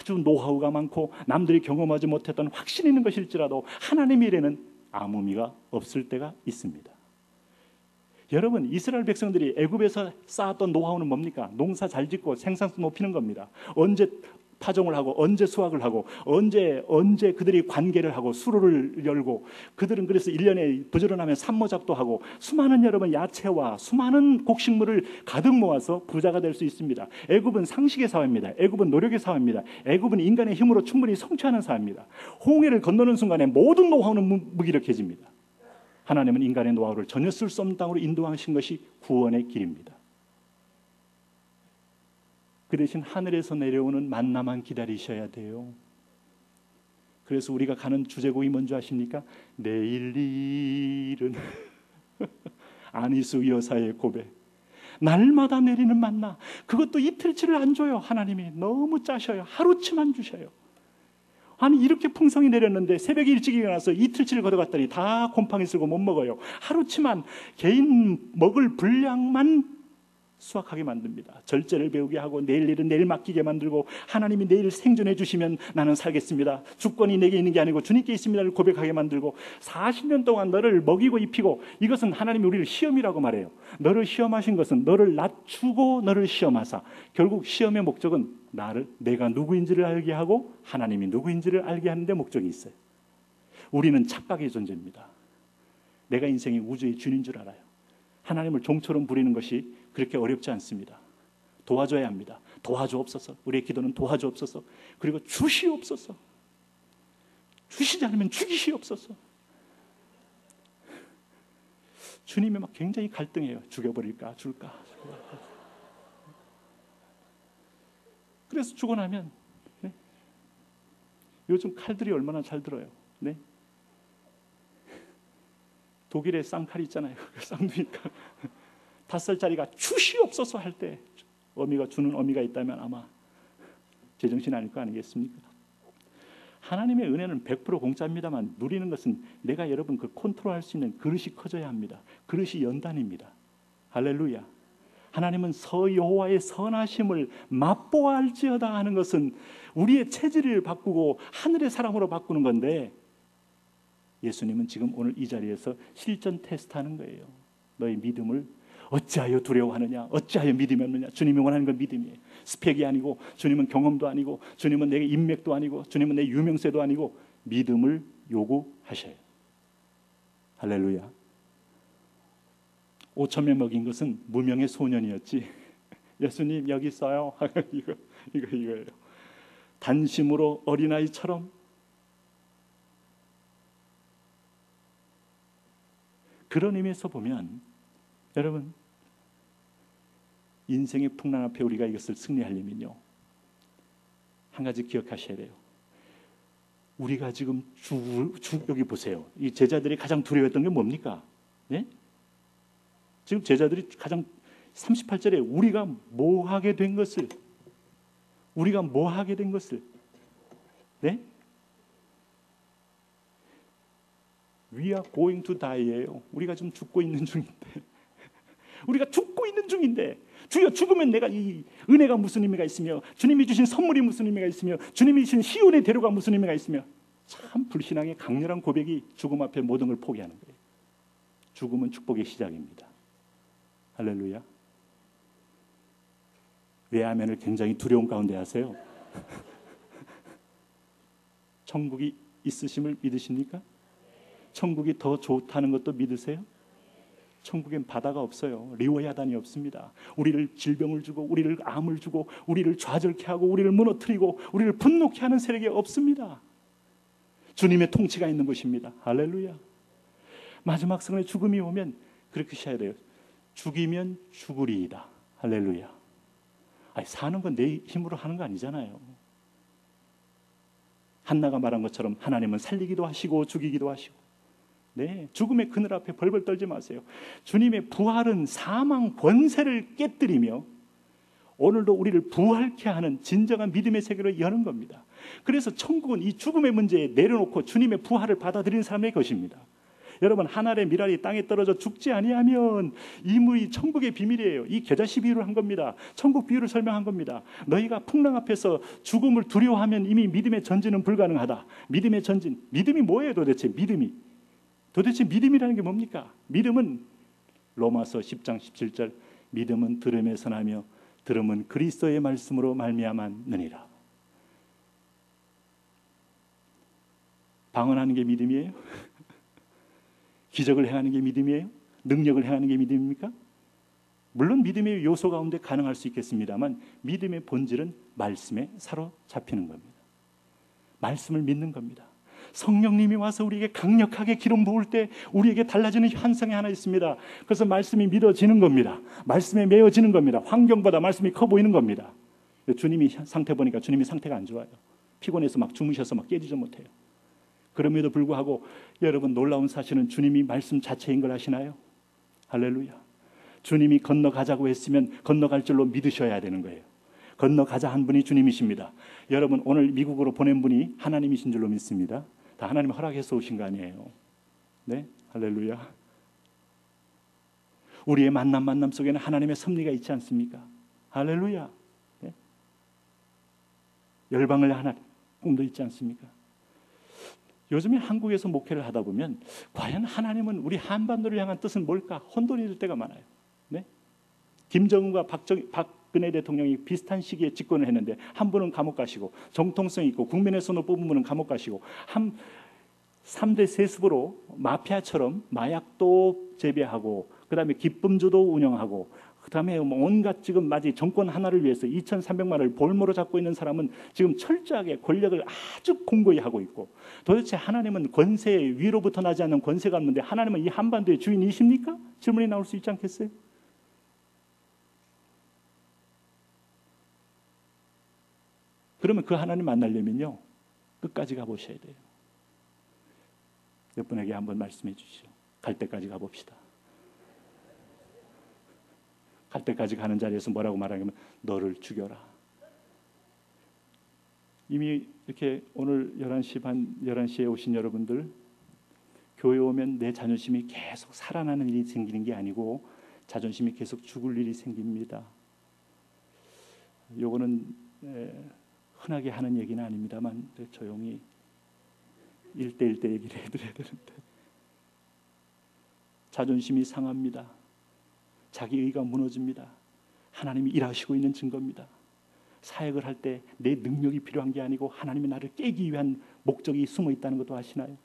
[SPEAKER 2] 아주 노하우가 많고 남들이 경험하지 못했던 확신 있는 것일지라도 하나님의 일에는 아무 의미가 없을 때가 있습니다. 여러분, 이스라엘 백성들이 애굽에서 쌓았던 노하우는 뭡니까? 농사 잘 짓고 생산성 높이는 겁니다. 언제 파종을 하고 언제 수확을 하고 언제 그들이 관계를 하고 수로를 열고, 그들은 그래서 1년에 부지런하면 산모작도 하고 수많은 여러분 야채와 수많은 곡식물을 가득 모아서 부자가 될 수 있습니다. 애굽은 상식의 사회입니다. 애굽은 노력의 사회입니다. 애굽은 인간의 힘으로 충분히 성취하는 사회입니다. 홍해를 건너는 순간에 모든 노하우는 무기력해집니다. 하나님은 인간의 노하우를 전혀 쓸 수 없는 땅으로 인도하신 것이 구원의 길입니다. 그 대신 하늘에서 내려오는 만나만 기다리셔야 돼요. 그래서 우리가 가는 주제곡이 뭔지 아십니까? 내일 일은 아니수 여사의 고백. 날마다 내리는 만나. 그것도 이틀치를 안 줘요. 하나님이 너무 짜셔요. 하루치만 주셔요. 아니, 이렇게 풍성이 내렸는데 새벽에 일찍 일어나서 이틀치를 걷어갔더니 다 곰팡이 쓸고 못 먹어요. 하루치만 개인 먹을 분량만 수확하게 만듭니다. 절제를 배우게 하고 내일 일은 내일 맡기게 만들고 하나님이 내일 생존해 주시면 나는 살겠습니다. 주권이 내게 있는 게 아니고 주님께 있습니다를 고백하게 만들고 40년 동안 너를 먹이고 입히고 이것은 하나님이 우리를 시험이라고 말해요. 너를 시험하신 것은 너를 낮추고 너를 시험하사 결국 시험의 목적은 내가 누구인지를 알게 하고 하나님이 누구인지를 알게 하는 데 목적이 있어요. 우리는 착각의 존재입니다. 내가 인생의 우주의 주인인 줄 알아요. 하나님을 종처럼 부리는 것이 그렇게 어렵지 않습니다. 도와줘야 합니다. 도와주옵소서. 우리의 기도는 도와주옵소서. 그리고 주시옵소서. 주시지 않으면 죽이시옵소서. 주님이 막 굉장히 갈등해요. 죽여버릴까 줄까. 그래서 죽고 나면 네? 요즘 칼들이 얼마나 잘 들어요. 네? 독일의 쌍칼이 있잖아요. 쌍두니까 5살짜리가 주시옵소서 할 때 어미가 주는 어미가 있다면 아마 제정신 아닐 거 아니겠습니까? 하나님의 은혜는 100% 공짜입니다만 누리는 것은 내가 여러분 그 컨트롤할 수 있는 그릇이 커져야 합니다. 그릇이 연단입니다. 할렐루야. 하나님은 여호와의 선하심을 맛보아 알지어다 하는 것은 우리의 체질을 바꾸고 하늘의 사람으로 바꾸는 건데 예수님은 지금 오늘 이 자리에서 실전 테스트하는 거예요. 너의 믿음을 어찌하여 두려워하느냐, 어찌하여 믿음이 없느냐. 주님이 원하는 건 믿음이에요. 스펙이 아니고 주님은 경험도 아니고 주님은 내 인맥도 아니고 주님은 내 유명세도 아니고 믿음을 요구하셔요. 할렐루야. 5,000명 먹인 것은 무명의 소년이었지. 예수님 여기 있어요. 이거예요. 단심으로 어린아이처럼 그런 의미에서 보면 여러분 인생의 풍랑 앞에 우리가 이것을 승리하려면요 한 가지 기억하셔야 돼요. 우리가 지금 여기 보세요. 이 제자들이 가장 두려워했던 게 뭡니까? 네? 지금 제자들이 가장 38절에 우리가 뭐 하게 된 것을 네? We are going to die예요. 우리가 지금 죽고 있는 중인데 주여 죽으면 내가 이 은혜가 무슨 의미가 있으며 주님이 주신 선물이 무슨 의미가 있으며 주님이 주신 시온의 대로가 무슨 의미가 있으며 참 불신앙의 강렬한 고백이 죽음 앞에 모든 걸 포기하는 거예요. 죽음은 축복의 시작입니다. 할렐루야. 왜 아멘을 굉장히 두려운 가운데 하세요? 천국이 있으심을 믿으십니까? 천국이 더 좋다는 것도 믿으세요? 천국엔 바다가 없어요. 리워야단이 없습니다. 우리를 질병을 주고 우리를 암을 주고 우리를 좌절케 하고 우리를 무너뜨리고 우리를 분노케 하는 세력이 없습니다. 주님의 통치가 있는 곳입니다. 할렐루야. 마지막 순간에 죽음이 오면 그렇게 하셔야 돼요. 죽이면 죽으리이다. 할렐루야. 아니, 사는 건 내 힘으로 하는 거 아니잖아요. 한나가 말한 것처럼 하나님은 살리기도 하시고 죽이기도 하시고 네, 죽음의 그늘 앞에 벌벌 떨지 마세요. 주님의 부활은 사망 권세를 깨뜨리며 오늘도 우리를 부활케 하는 진정한 믿음의 세계로 여는 겁니다. 그래서 천국은 이 죽음의 문제에 내려놓고 주님의 부활을 받아들이는 사람의 것입니다. 여러분 한 알의 밀알이 땅에 떨어져 죽지 아니하면 이무이 천국의 비밀이에요. 이 겨자씨 비유를 한 겁니다. 천국 비유를 설명한 겁니다. 너희가 풍랑 앞에서 죽음을 두려워하면 이미 믿음의 전진은 불가능하다. 믿음의 전진. 믿음이 뭐예요 도대체? 도대체 믿음이라는 게 뭡니까? 믿음은 로마서 10장 17절 믿음은 들음에서 나며 들음은 그리스도의 말씀으로 말미암았느니라. 방언하는 게 믿음이에요? 기적을 행하는 게 믿음이에요? 능력을 행하는 게 믿음입니까? 물론 믿음의 요소 가운데 가능할 수 있겠습니다만 믿음의 본질은 말씀에 사로잡히는 겁니다. 말씀을 믿는 겁니다. 성령님이 와서 우리에게 강력하게 기름 부을 때 우리에게 달라지는 현상이 하나 있습니다. 그래서 말씀이 믿어지는 겁니다. 말씀에 매어지는 겁니다. 환경보다 말씀이 커 보이는 겁니다. 주님이 상태 보니까 주님이 상태가 안 좋아요. 피곤해서 막 주무셔서 막 깨지지 못해요. 그럼에도 불구하고 여러분 놀라운 사실은 주님이 말씀 자체인 걸 아시나요? 할렐루야. 주님이 건너가자고 했으면 건너갈 줄로 믿으셔야 되는 거예요. 건너가자 한 분이 주님이십니다. 여러분 오늘 미국으로 보낸 분이 하나님이신 줄로 믿습니다. 다 하나님 허락해서 오신 거 아니에요. 네? 할렐루야. 우리의 만남 속에는 하나님의 섭리가 있지 않습니까? 할렐루야. 네? 열방을 하나 꿈도 있지 않습니까? 요즘에 한국에서 목회를 하다 보면 과연 하나님은 우리 한반도를 향한 뜻은 뭘까? 혼돈이 될 때가 많아요. 네? 김정은과 박근혜 대통령이 비슷한 시기에 집권을 했는데 한 분은 감옥 가시고 정통성 있고 국민의 손을 뽑은 분은 감옥 가시고 3대 세습으로 마피아처럼 마약도 재배하고 그다음에 기쁨주도 운영하고 그다음에 온갖 지금 마치 정권 하나를 위해서 2,300만 원을 볼모로 잡고 있는 사람은 지금 철저하게 권력을 아주 공고히 하고 있고 도대체 하나님은 권세 위로부터 나지 않는 권세가 없는데 하나님은 이 한반도의 주인이십니까? 질문이 나올 수 있지 않겠어요? 그러면 그 하나님 만나려면요 끝까지 가보셔야 돼요. 몇 분에게 한번 말씀해 주시죠. 갈 때까지 가봅시다. 갈 때까지 가는 자리에서 뭐라고 말하냐면 너를 죽여라. 이미 이렇게 오늘 11시에 오신 여러분들 교회 오면 내 자존심이 계속 살아나는 일이 생기는 게 아니고 자존심이 계속 죽을 일이 생깁니다. 요거는 흔하게 하는 얘기는 아닙니다만 조용히 1대1 얘기를 해드려야 되는데 자존심이 상합니다. 자기 의가 무너집니다. 하나님이 일하시고 있는 증거입니다. 사역을 할 때 내 능력이 필요한 게 아니고 하나님이 나를 깨기 위한 목적이 숨어 있다는 것도 아시나요?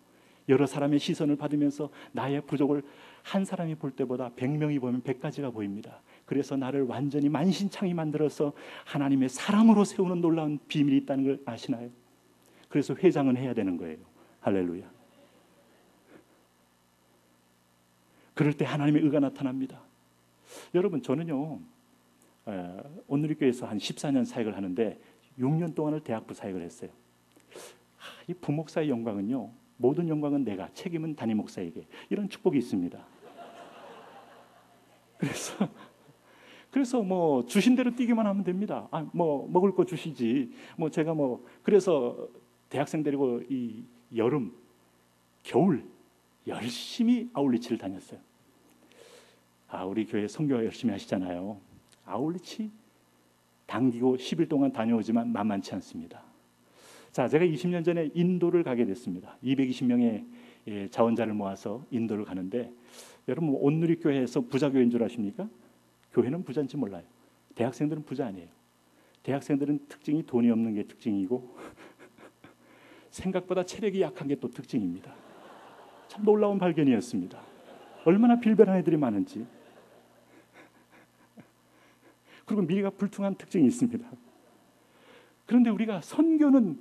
[SPEAKER 2] 여러 사람의 시선을 받으면서 나의 부족을 한 사람이 볼 때보다 100명이 보면 100가지가 보입니다. 그래서 나를 완전히 만신창이 만들어서 하나님의 사람으로 세우는 놀라운 비밀이 있다는 걸 아시나요? 그래서 회장은 해야 되는 거예요. 할렐루야. 그럴 때 하나님의 의가 나타납니다. 여러분 저는요 온누리교회에서 한 14년 사역을 하는데 6년 동안을 대학부 사역을 했어요. 이 부목사의 영광은요 모든 영광은 내가 책임은 담임 목사에게 이런 축복이 있습니다. 그래서 뭐 주신 대로 뛰기만 하면 됩니다. 뭐 먹을 거 주시지. 뭐 제가 그래서 대학생 데리고 이 여름, 겨울 열심히 아울리치를 다녔어요. 우리 교회 선교가 열심히 하시잖아요. 아울리치 당기고 10일 동안 다녀오지만 만만치 않습니다. 자, 제가 20년 전에 인도를 가게 됐습니다. 220명의 자원자를 모아서 인도를 가는데 여러분 온누리교회에서 부자교회인 줄 아십니까? 교회는 부자인지 몰라요. 대학생들은 부자 아니에요. 대학생들은 특징이 돈이 없는 게 특징이고 생각보다 체력이 약한 게 또 특징입니다. 참 놀라운 발견이었습니다. 얼마나 빌변한 애들이 많은지. 그리고 미리가 불퉁한 특징이 있습니다. 그런데 우리가 선교는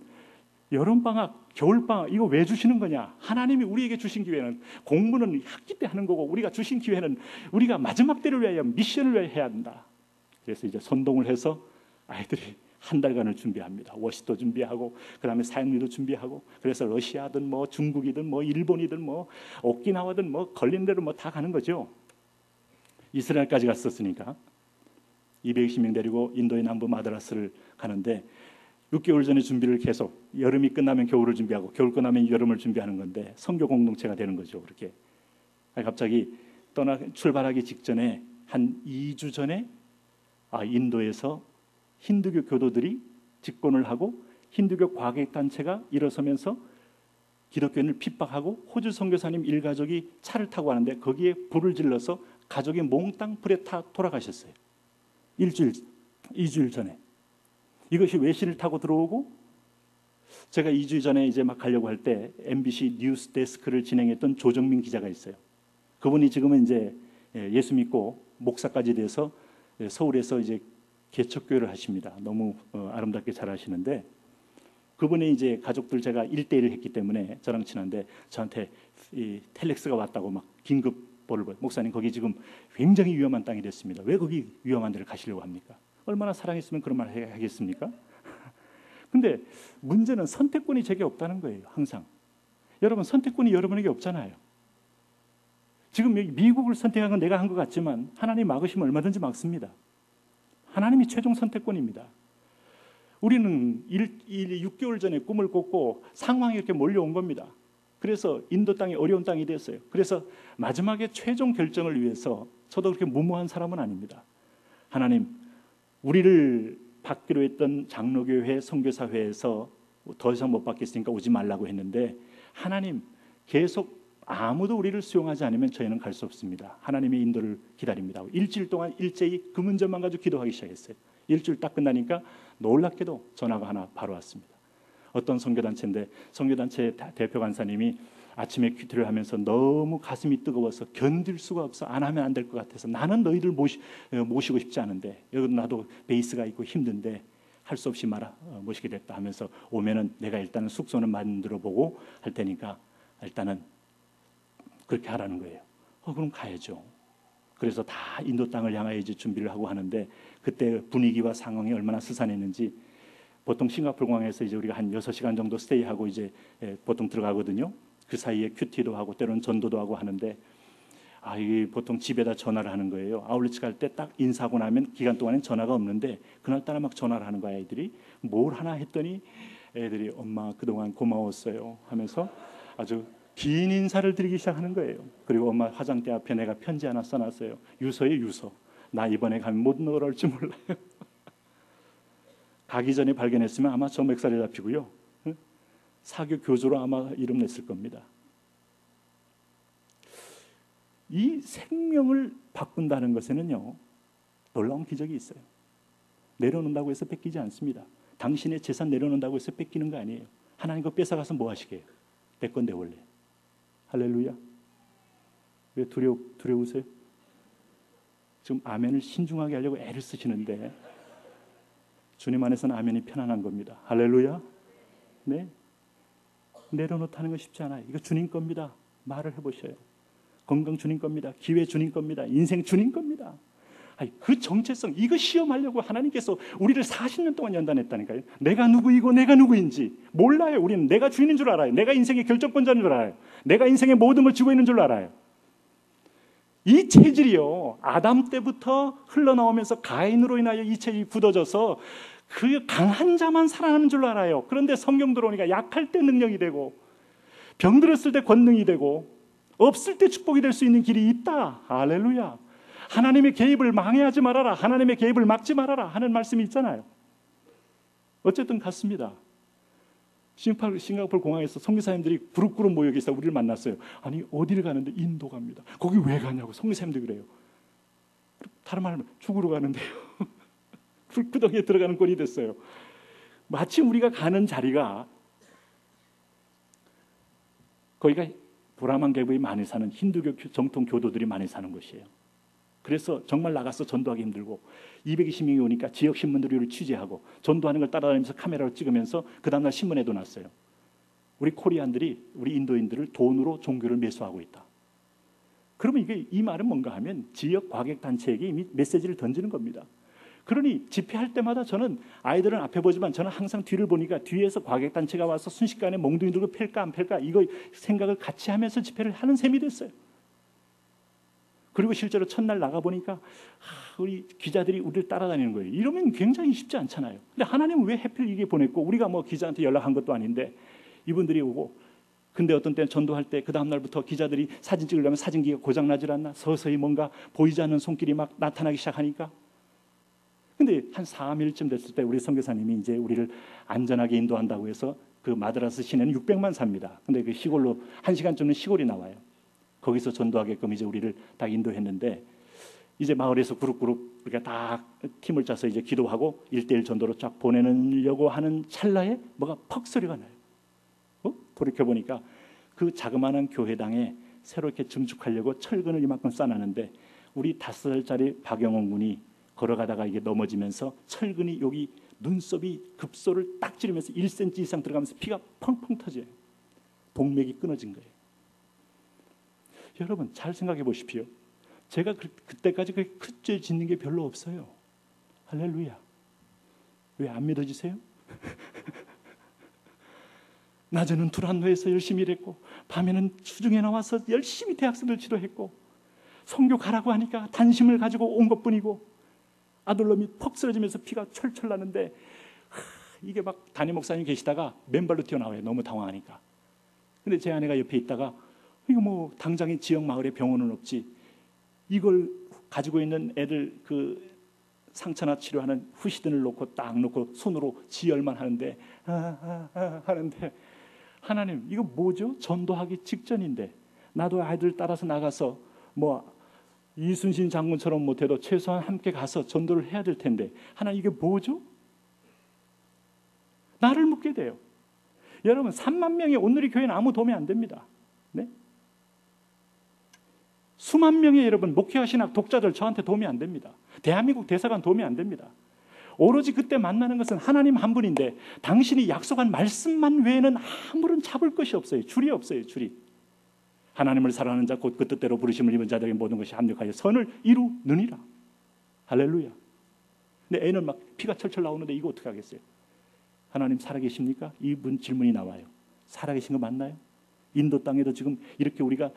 [SPEAKER 2] 여름방학, 겨울방학 이거 왜 주시는 거냐? 하나님이 우리에게 주신 기회는 공부는 학기 때 하는 거고 우리가 주신 기회는 우리가 마지막 때를 위하여 미션을 위하여 해야 한다. 그래서 이제 선동을 해서 아이들이 한 달간을 준비합니다. 워시도 준비하고 그다음에 사역리도 준비하고 그래서 러시아든 뭐 중국이든 뭐 일본이든 뭐 오키나와든 뭐 걸린 대로 뭐 다 가는 거죠. 이스라엘까지 갔었으니까 220명 데리고 인도의 남부 마드라스를 가는데 6개월 전에 준비를 계속 여름이 끝나면 겨울을 준비하고 겨울 끝나면 여름을 준비하는 건데 선교 공동체가 되는 거죠. 그렇게 갑자기 출발하기 직전에 한 2주 전에 인도에서 힌두교 교도들이 집권을 하고 힌두교 과객단체가 일어서면서 기독교인을 핍박하고 호주 선교사님 일가족이 차를 타고 가는데 거기에 불을 질러서 가족이 몽땅 불에 타 돌아가셨어요. 2주일 전에. 이것이 외신을 타고 들어오고 제가 2주 전에 이제 막 가려고 할 때 MBC 뉴스 데스크를 진행했던 조정민 기자가 있어요. 그분이 지금은 이제 예수 믿고 목사까지 돼서 서울에서 이제 개척교회를 하십니다. 너무 아름답게 잘 하시는데 그분이 이제 가족들 제가 1대1을 했기 때문에 저랑 친한데 저한테 이 텔렉스가 왔다고 막 긴급 보를 보여. 목사님 거기 지금 굉장히 위험한 땅이 됐습니다. 왜 거기 위험한 데를 가시려고 합니까? 얼마나 사랑했으면 그런 말 하겠습니까? 근데 문제는 선택권이 제게 없다는 거예요. 항상. 여러분 선택권이 여러분에게 없잖아요. 지금 미국을 선택한 건 내가 한 것 같지만 하나님 막으시면 얼마든지 막습니다. 하나님이 최종 선택권입니다. 우리는 6개월 전에 꿈을 꿨고 상황이 이렇게 몰려온 겁니다. 그래서 인도 땅이 어려운 땅이 됐어요. 그래서 마지막에 최종 결정을 위해서 저도 그렇게 무모한 사람은 아닙니다. 하나님, 우리를 받기로 했던 장로교회 선교사회에서 더 이상 못 받겠으니까 오지 말라고 했는데 하나님 계속 아무도 우리를 수용하지 않으면 저희는 갈 수 없습니다. 하나님의 인도를 기다립니다. 일주일 동안 일제히 그 문제만 가지고 기도하기 시작했어요. 일주일 딱 끝나니까 놀랍게도 전화가 하나 바로 왔습니다. 어떤 선교단체인데 선교단체 대표 간사님이 아침에 큐티를 하면서 너무 가슴이 뜨거워서 견딜 수가 없어, 안 하면 안 될 것 같아서 나는 너희들 모시고 싶지 않은데 여기 나도 베이스가 있고 힘든데 할 수 없이 모시게 됐다 하면서 오면은 내가 일단은 숙소는 만들어 보고 할 테니까 일단은 그렇게 하라는 거예요. 그럼 가야죠. 그래서 다 인도 땅을 향하여 이제 준비를 하고 하는데 그때 분위기와 상황이 얼마나 스산했는지 보통 싱가포르 공항에서 이제 우리가 한 6시간 정도 스테이하고 이제 보통 들어가거든요. 그 사이에 큐티도 하고 때로는 전도도 하고 하는데 이게 보통 집에다 전화를 하는 거예요. 아울렛 갈 때 딱 인사하고 나면 기간 동안엔 전화가 없는데 그날따라 막 전화를 하는 거야. 애들이 뭘 하나 했더니 애들이 엄마 그동안 고마웠어요 하면서 아주 긴 인사를 드리기 시작하는 거예요. 그리고 엄마 화장대 앞에 내가 편지 하나 써놨어요. 유서에 유서. 나 이번에 가면 못 놀아올지 몰라요. 가기 전에 발견했으면 아마 저 멱살에 잡히고요. 사교 교조로 아마 이름 냈을 겁니다. 이 생명을 바꾼다는 것에는요 놀라운 기적이 있어요. 내려놓는다고 해서 뺏기지 않습니다. 당신의 재산 내려놓는다고 해서 뺏기는 거 아니에요. 하나님 거 뺏어가서 뭐 하시게요? 내 건데 원래. 할렐루야. 왜 두려우세요? 지금 아멘을 신중하게 하려고 애를 쓰시는데 주님 안에서는 아멘이 편안한 겁니다. 할렐루야. 네. 내려놓다는 건 쉽지 않아요. 이거 주님 겁니다. 말을 해보셔요. 건강 주님 겁니다. 기회 주님 겁니다. 인생 주님 겁니다. 그 정체성 이거 시험하려고 하나님께서 우리를 40년 동안 연단했다니까요. 내가 누구이고 내가 누구인지 몰라요. 우리는 내가 주인인 줄 알아요. 내가 인생의 결정권자인 줄 알아요. 내가 인생의 모든 걸 쥐고 있는 줄 알아요. 이 체질이요 아담 때부터 흘러나오면서 가인으로 인하여 이 체질이 굳어져서 그 강한 자만 살아나는 줄 알아요. 그런데 성경 들어오니까 약할 때 능력이 되고 병들었을 때 권능이 되고 없을 때 축복이 될 수 있는 길이 있다. 할렐루야. 하나님의 개입을 방해하지 말아라. 하나님의 개입을 막지 말아라 하는 말씀이 있잖아요. 어쨌든 갔습니다. 싱가포르 공항에서 선교사님들이 그룹 모여 계시다 우리를 만났어요. 아니 어디를 가는데 인도 갑니다. 거기 왜 가냐고 선교사님들이 그래요. 다른 말로 죽으러 가는데요. 불구덩이에 들어가는 꼴이 됐어요. 마치 우리가 가는 자리가 거기가 브라만 계급이 많이 사는 힌두교 정통 교도들이 많이 사는 곳이에요. 그래서 정말 나가서 전도하기 힘들고 220명이 오니까 지역 신문들이 우리를 취재하고 전도하는 걸 따라다니면서 카메라로 찍으면서 그 다음날 신문에도 났어요. 우리 코리안들이 우리 인도인들을 돈으로 종교를 매수하고 있다. 그러면 이 말은 뭔가 하면 지역 과객단체에게 이미 메시지를 던지는 겁니다. 그러니 집회할 때마다 저는 아이들은 앞에 보지만 저는 항상 뒤를 보니까 뒤에서 과객단체가 와서 순식간에 몽둥이 들고 팰까 안 팰까 이거 생각을 같이 하면서 집회를 하는 셈이 됐어요. 그리고 실제로 첫날 나가보니까 우리 기자들이 우리를 따라다니는 거예요. 이러면 굉장히 쉽지 않잖아요. 근데 하나님은 왜 하필 이게 보냈고 우리가 뭐 기자한테 연락한 것도 아닌데 이분들이 오고 근데 어떤 때는 전도할 때 그 다음날부터 기자들이 사진 찍으려면 사진기가 고장나질 않나 서서히 뭔가 보이지 않는 손길이 막 나타나기 시작하니까 근데 한 3일쯤 됐을 때 우리 선교사님이 이제 우리를 안전하게 인도한다고 해서 그 마드라스 시내는 600만 삽니다. 근데 그 시골로 1시간쯤은 시골이 나와요. 거기서 전도하게끔 이제 우리를 딱 인도했는데 이제 마을에서 그룹 우리가 다 팀을 짜서 이제 기도하고 1:1 전도로 쫙 보내려고 하는 찰나에 뭐가 퍽 소리가 나요. 돌이켜 보니까 그 자그마한 교회당에 새로 이렇게 증축하려고 철근을 이만큼 쌓아놨는데 우리 5살짜리 박영원 군이 걸어가다가 이게 넘어지면서 철근이 여기 눈썹이 급소를 딱 찌르면서 1cm 이상 들어가면서 피가 펑펑 터져요. 동맥이 끊어진 거예요. 여러분 잘 생각해 보십시오. 제가 그때까지 큰 죄 짓는 게 별로 없어요. 할렐루야. 왜 안 믿어지세요? 낮에는 두란노에서 열심히 일했고 밤에는 수중에 나와서 열심히 대학생들 지도했고 선교 가라고 하니까 단심을 가지고 온 것뿐이고 아들놈이 퍽 쓰러지면서 피가 철철 나는데 이게 막 담임 목사님 계시다가 맨발로 튀어나와요. 너무 당황하니까. 근데 제 아내가 옆에 있다가 이거 뭐 당장에 지역 마을에 병원은 없지 이걸 가지고 있는 애들 그 상처나 치료하는 후시딘을 놓고 딱 놓고 손으로 지혈만 하는데 하는데 하나님 이거 뭐죠? 전도하기 직전인데 나도 아이들 따라서 나가서 뭐 이순신 장군처럼 못해도 최소한 함께 가서 전도를 해야 될 텐데 하나님 이게 뭐죠? 나를 묻게 돼요. 여러분 3만 명의 오늘의 교회는 아무 도움이 안 됩니다. 네? 수만 명의 여러분 목회하시는 독자들 저한테 도움이 안 됩니다. 대한민국 대사관 도움이 안 됩니다. 오로지 그때 만나는 것은 하나님 한 분인데 당신이 약속한 말씀만 외에는 아무런 잡을 것이 없어요. 줄이 없어요. 줄이. 하나님을 사랑하는 자 곧 그 뜻대로 부르심을 입은 자들에게 모든 것이 합력하여 선을 이루느니라. 할렐루야. 근데 애는 막 피가 철철 나오는데 이거 어떻게 하겠어요? 하나님 살아계십니까? 이분 질문이 나와요. 살아계신 거 맞나요? 인도 땅에도 지금 이렇게 우리가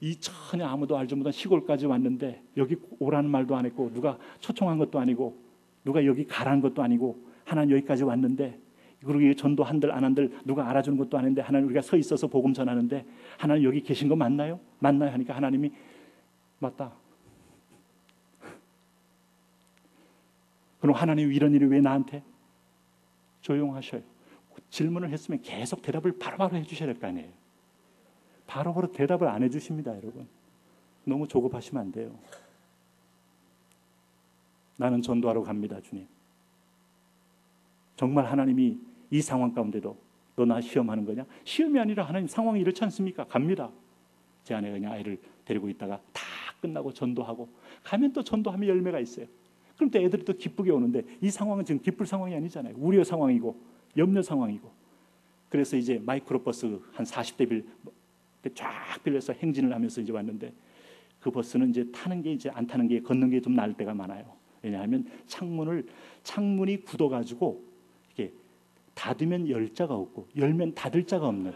[SPEAKER 2] 이 전혀 아무도 알지 못한 시골까지 왔는데 여기 오라는 말도 안 했고 누가 초청한 것도 아니고 누가 여기 가라는 것도 아니고 하나님 여기까지 왔는데 그리고 전도 한들 안 한들 누가 알아주는 것도 아닌데 하나님 우리가 서 있어서 복음 전하는데 하나님 여기 계신 거 맞나요? 맞나요? 하니까 하나님이 맞다. 그럼 하나님 이런 일이 왜 나한테? 조용하셔요. 질문을 했으면 계속 대답을 바로바로 해주셔야 될 거 아니에요. 바로바로 대답을 안 해주십니다. 여러분 너무 조급하시면 안 돼요. 나는 전도하러 갑니다. 주님 정말 하나님이 이 상황 가운데도 너 나 시험하는 거냐? 시험이 아니라 하나님 상황이 이렇지 않습니까? 갑니다. 제 아내가 그냥 아이를 데리고 있다가 다 끝나고 전도하고 가면 또 전도하면 열매가 있어요. 그럼 또 애들이 또 기쁘게 오는데 이 상황은 지금 기쁠 상황이 아니잖아요. 우려 상황이고 염려 상황이고. 그래서 이제 마이크로버스 한 40대 빌 쫙 빌려서 행진을 하면서 이제 왔는데 그 버스는 이제 타는 게 이제 안 타는 게 걷는 게 좀 나을 때가 많아요. 왜냐하면 창문이 굳어가지고 이게 닫으면 열 자가 없고 열면 닫을 자가 없는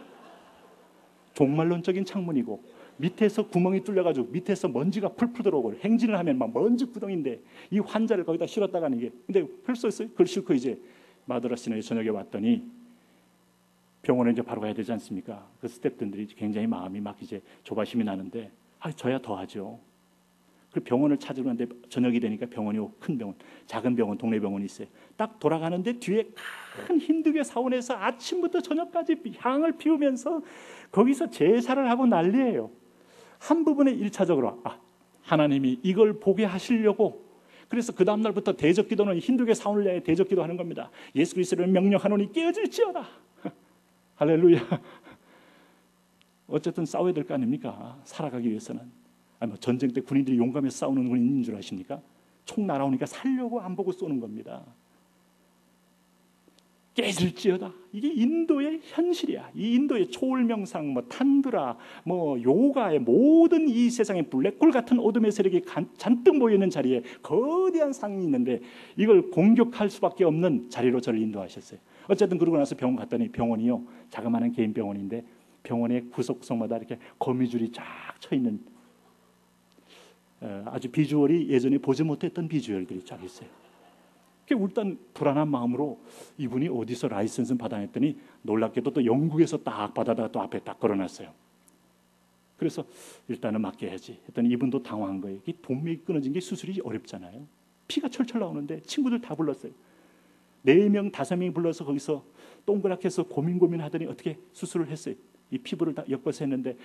[SPEAKER 2] 종말론적인 창문이고 밑에서 구멍이 뚫려가지고 밑에서 먼지가 풀풀 들어오고 행진을 하면 막 먼지 구덩인데 이 환자를 거기다 실었다가는 이게 근데 펼 수 있어요? 그걸 싣고 이제 마드라시나에 저녁에 왔더니 병원에 이제 바로 가야 되지 않습니까? 그 스태프들이 굉장히 마음이 막 이제 조바심이 나는데 저야 더 하죠. 그 병원을 찾으러 갔는데 저녁이 되니까 병원이 큰 병원, 작은 병원, 동네 병원이 있어요. 딱 돌아가는데 뒤에 큰 힌두교 사원에서 아침부터 저녁까지 향을 피우면서 거기서 제사를 하고 난리예요. 한 부분에 1차적으로 하나님이 이걸 보게 하시려고 그래서 그 다음 날부터 대적기도는 힌두교 사원을 위해 대적기도 하는 겁니다. 예수 그리스도를 명령하노니 깨어질지어다. 할렐루야. 어쨌든 싸워야 될 거 아닙니까? 살아가기 위해서는. 뭐 전쟁 때 군인들이 용감해서 싸우는 군인인 줄 아십니까? 총 날아오니까 살려고 안 보고 쏘는 겁니다. 깨질지어다. 이게 인도의 현실이야. 이 인도의 초월명상, 탄드라, 요가의 모든 이 세상의 블랙홀 같은 어둠의 세력이 잔뜩 모여있는 자리에 거대한 상이 있는데 이걸 공격할 수밖에 없는 자리로 저를 인도하셨어요. 어쨌든 그러고 나서 병원 갔더니 병원이요. 자그마한 개인 병원인데 병원의 구석구석마다 이렇게 거미줄이 쫙 쳐 있는 아주 비주얼이 예전에 보지 못했던 비주얼들이 쫙 있어요. 일단 불안한 마음으로 이분이 어디서 라이선스 받아냈더니 놀랍게도 또 영국에서 딱 받아다가 또 앞에 딱 걸어놨어요. 그래서 일단은 맡겨야지 했더니 이분도 당황한 거예요. 이 동맥이 끊어진 게 수술이 어렵잖아요. 피가 철철 나오는데 친구들 다 불렀어요. 4명, 5명이 불러서 거기서 동그랗게 해서 고민하더니 어떻게 수술을 했어요. 이 피부를 다 엮어서 했는데